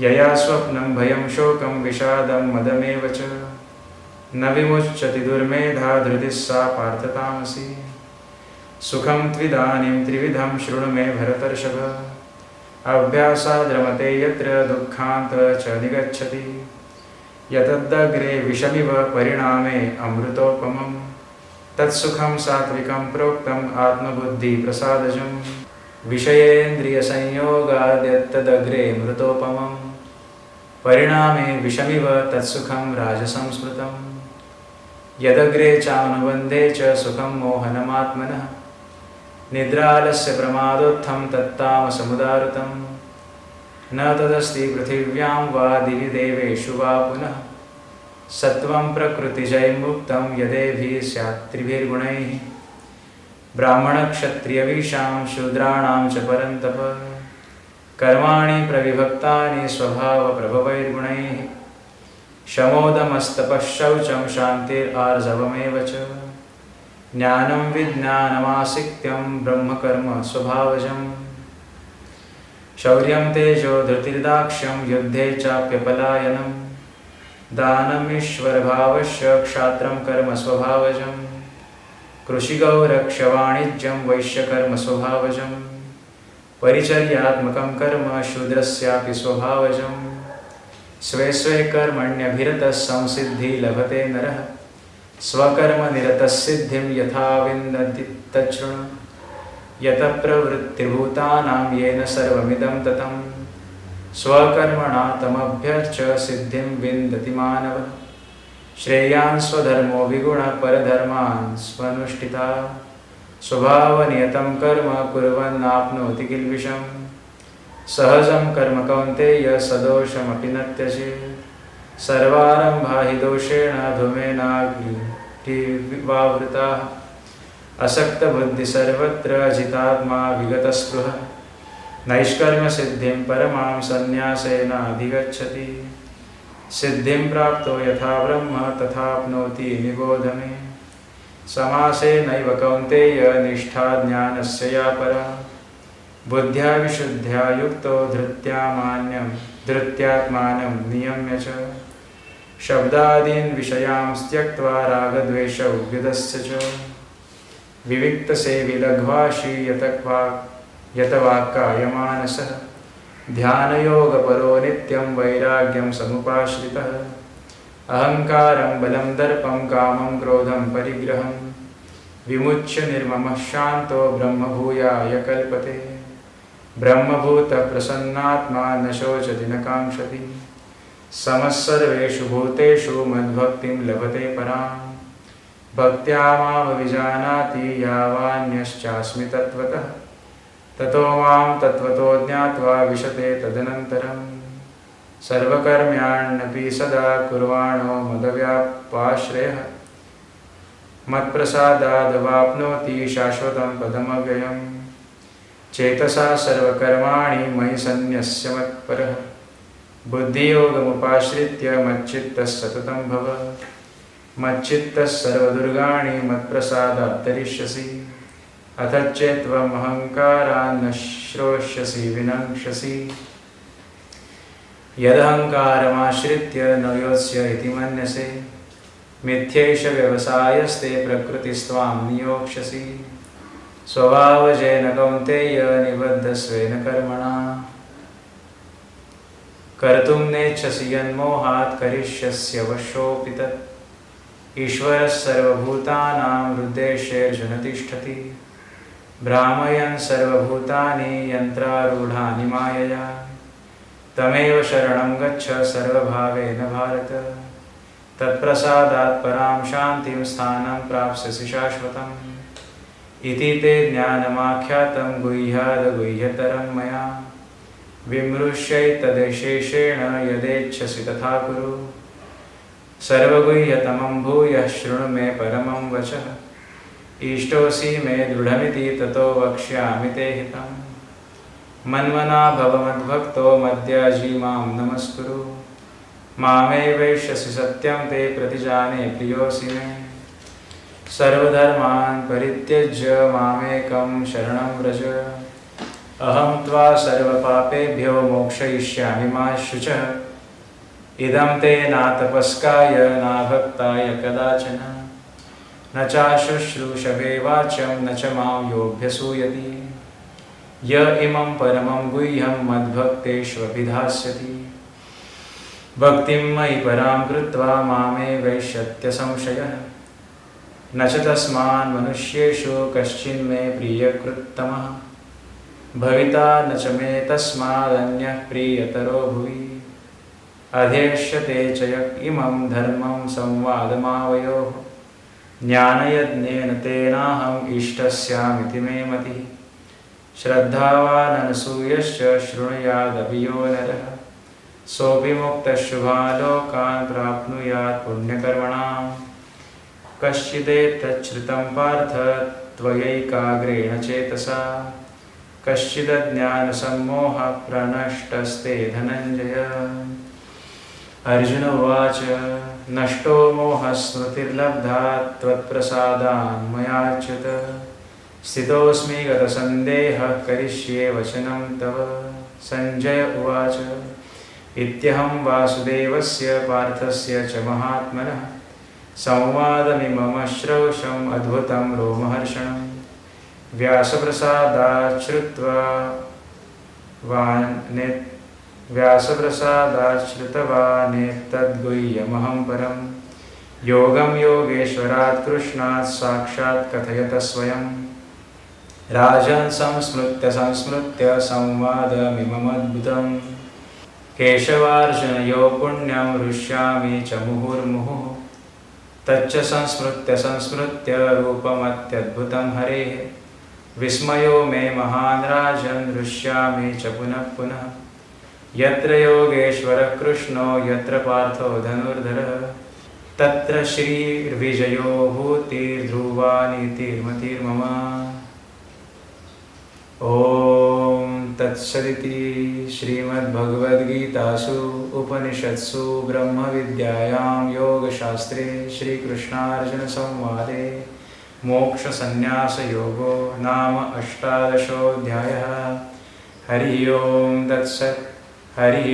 यया स्वप्नं भयं शोकं विषादं मदमेव च न विमुच्यति दुर्मेधा धृतिः सा पार्थतामसी सुखं त्विदानीं त्रिविधं शृणु मे भरतर्षभ अभ्यासाद्रमते यत्र दुःखान्त च निगच्छति यतदग्रे विषमिव परिणामे अमृतोपमं तत्सुखं सात्विकं प्रोक्तम् आत्मबुद्धिप्रसादजं विषयेन्द्रियसंयोगाद्यत्तदग्रे मृतोपमं परिणामे विषमिव तत्सुखं राजसंस्मृतं यदग्रे चानुबन्धे च सुखं मोहनमात्मनः निद्रालस्य प्रमादोत्थं तत्तामसमुदाहृतं न तदस्ति पृथिव्यां वा दिवि देवेषु वा पुनः सत्वं प्रकृतिजैर्मुक्तं यदेभिः स्यात् त्रिभिर्गुणैः ब्राह्मणक्षत्रियवीशां शूद्राणां च परन्तप कर्माणि प्रविभक्तानि स्वभावप्रभवैर्गुणैः शमोदमस्तपः शौचं शान्तिरार्जवमेव च ज्ञानं विज्ञानमासिक्त्यं ब्रह्मकर्म स्वभावजम् शौर्यं तेजो धृतिर्दाक्ष्यं युद्धे चाप्यपलायनं दानमीश्वरभावस्य क्षात्रं कर्म स्वभावजं कृषिगौरक्षवाणिज्यं वैश्यकर्म स्वभावजं परिचर्यात्मकं कर्म शूद्रस्यापि स्वभावजं स्वे स्वे कर्मण्यभिरतः संसिद्धि लभते नरः स्वकर्मनिरतः सिद्धिं यथा विन्दति तच्छृणु यतः प्रवृत्तिर्भूतानां येन सर्वमिदं ततं स्वकर्मणा तमभ्यर्च्य सिद्धिं विन्दति मानवः श्रेयान् स्वधर्मो विगुणः परधर्मान् स्वनुष्ठिता स्वभावनियतं कर्म कुर्वन्नाप्नोति किल्बिषम् सहजं कर्म कौन्तेय सदोषमपि न त्यजेत् सर्वारम्भा हि दोषेण धूमेनाग्निवावृताः असक्तबुद्धि सर्वत्र जितात्मा विगतस्पृहः नैष्कर्म्यसिद्धिं परमां सन्न्यासेनाधिगच्छति सिद्धिं प्राप्तो यथा ब्रह्म तथाप्नोति निबोध मे समासेनैव कौन्तेय निष्ठा ज्ञानस्य या परा बुद्ध्या विशुद्ध्या युक्तो धृत्यात्मानं नियम्य च शब्दादीन् विषयांस् त्यक्त्वा रागद्वेषौ व्युदस्य च विविक्तसेवी लघ्वाशी यतवाक्कायमानसः ध्यानयोगपरो नित्यं वैराग्यं समुपाश्रितः अहङ्कारं बलं दर्पं कामं क्रोधं परिग्रहं विमुच्य निर्ममः शान्तो ब्रह्मभूयाय कल्पते ब्रह्मभूतप्रसन्नात्मा न शोचति न काङ्क्षति समस्सर्वेषु भूतेषु मद्भक्तिं लभते पराम् भक्त्या मामभिजानाति यावान्यश्चास्मि तत्त्वतः ततो मां तत्त्वतो ज्ञात्वा विशते तदनन्तरम् सर्वकर्म्याण्यपि सदा कुर्वाणो मदव्यापाश्रयः मत्प्रसादादवाप्नोति शाश्वतं पदमव्ययम् चेतसा सर्वकर्माणि मयि सन्न्यस्य मत्परः बुद्धियोगमुपाश्रित्य मच्चित्तः सततं भव मच्चित्तः सर्वदुर्गाणि मत्प्रसादात् तरिष्यसि अथ चेत्त्वमहङ्कारान् न श्रोष्यसि विनङ्क्षसि यदहङ्कारमाश्रित्य न योत्स्य इति मन्यसे मिथ्यैष व्यवसायस्ते प्रकृतिस्त्वां नियोक्ष्यसि स्वभावजेन कौन्तेय निबद्धस्वेन कर्मणा कर्तुं नेच्छसि यन्मोहात् करिष्यस्य वशोऽपि तत् ईश्वरः सर्वभूतानां हृद्देशेऽर्जुन तिष्ठति भ्रामयन् सर्वभूतानि यन्त्रारूढानि मायया तमेव शरणं गच्छ सर्वभावेन भारत तत्प्रसादात् परां शान्तिं स्थानं प्राप्स्यसि शाश्वतम् इति ते ज्ञानमाख्यातं गुह्यादगुह्यतरं मया विमृश्यैतदेशेषेण यदेच्छसि तथा कुरु सर्वगुह्यतमं भूयः शृणु मे परमं वचः इष्टोऽसि मे दृढमिति ततो वक्ष्यामि ते हितम् मन्मना भव मद्भक्तो मद्याजी मां नमस्कुरु मामे वैष्यसि सत्यं ते प्रतिजाने प्रियोऽसि मे सर्वधर्मान् परित्यज्य मामेकं शरणं व्रज अहं त्वा सर्वपापेभ्यो मोक्षयिष्यामि मा शुचः इदं ते नातपस्काय नाभक्ताय कदाचन न चाशुश्रूषवे वाचं न च मां योऽभ्यसूयति य इमं परमं गुह्यं मद्भक्तेष्वभिधास्यति भक्तिं मयि परां कृत्वा मामे वैष्यत्य संशयः न च तस्मान् मनुष्येषु कश्चिन्मे प्रियकृत्तमः भविता न च मे तस्मादन्यः प्रियतरो भुवि अध्यक्ष्यते च य इमं धर्मं संवादमावयोः ज्ञानयज्ञेन तेनाहम् इष्टस्यामिति मे मतिः श्रद्धावाननसूयश्च शृणुयादपि यो नरः सोऽपि मुक्तः शुभालोकान् प्राप्नुयात् पुण्यकर्मणाम् कश्चिदेतच्छ्रुतं पार्थ त्वयैकाग्रेण चेतसा कश्चिदज्ञानसम्मोहः प्रणष्टस्ते धनञ्जय अर्जुन उवाच नष्टो मोहः स्मृतिर्लब्धा त्वत्प्रसादान् मयाच्युत स्थितोऽस्मि गतसन्देहः करिष्ये वचनं तव सञ्जय उवाच इत्यहं वासुदेवस्य पार्थस्य च महात्मनः संवादमिममश्रौषम् अद्भुतं रोमहर्षणं व्यासप्रसादात् श्रुतवानेतद्गुह्यमहं परं योगं योगेश्वरात् कृष्णात् साक्षात् कथयत स्वयं राजन् संस्मृत्य संवादमिममद्भुतं केशवार्जुनयो पुण्यं हृष्यामि च मुहुर्मुहुः तच्च संस्मृत्य रूपमत्यद्भुतं हरेः विस्मयो मे महान् राजन् हृष्यामि च पुनः पुनः यत्र योगेश्वरः कृष्णो यत्र पार्थो धनुर्धरः तत्र श्रीर्विजयो भूतिर्ध्रुवा नीतिर्मतिर्मम ॐ तत्सदिति श्रीमद्भगवद्गीतासु उपनिषत्सु ब्रह्मविद्यायां योगशास्त्रे श्रीकृष्णार्जुनसंवादे मोक्षसन्न्यासयोगो नाम 18 हरि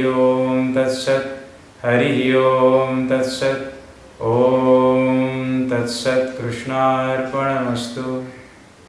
ओं तत्सत् हरि ओम तत्सत्। ओम तत्सत्। कृष्णार्पणमस्तु।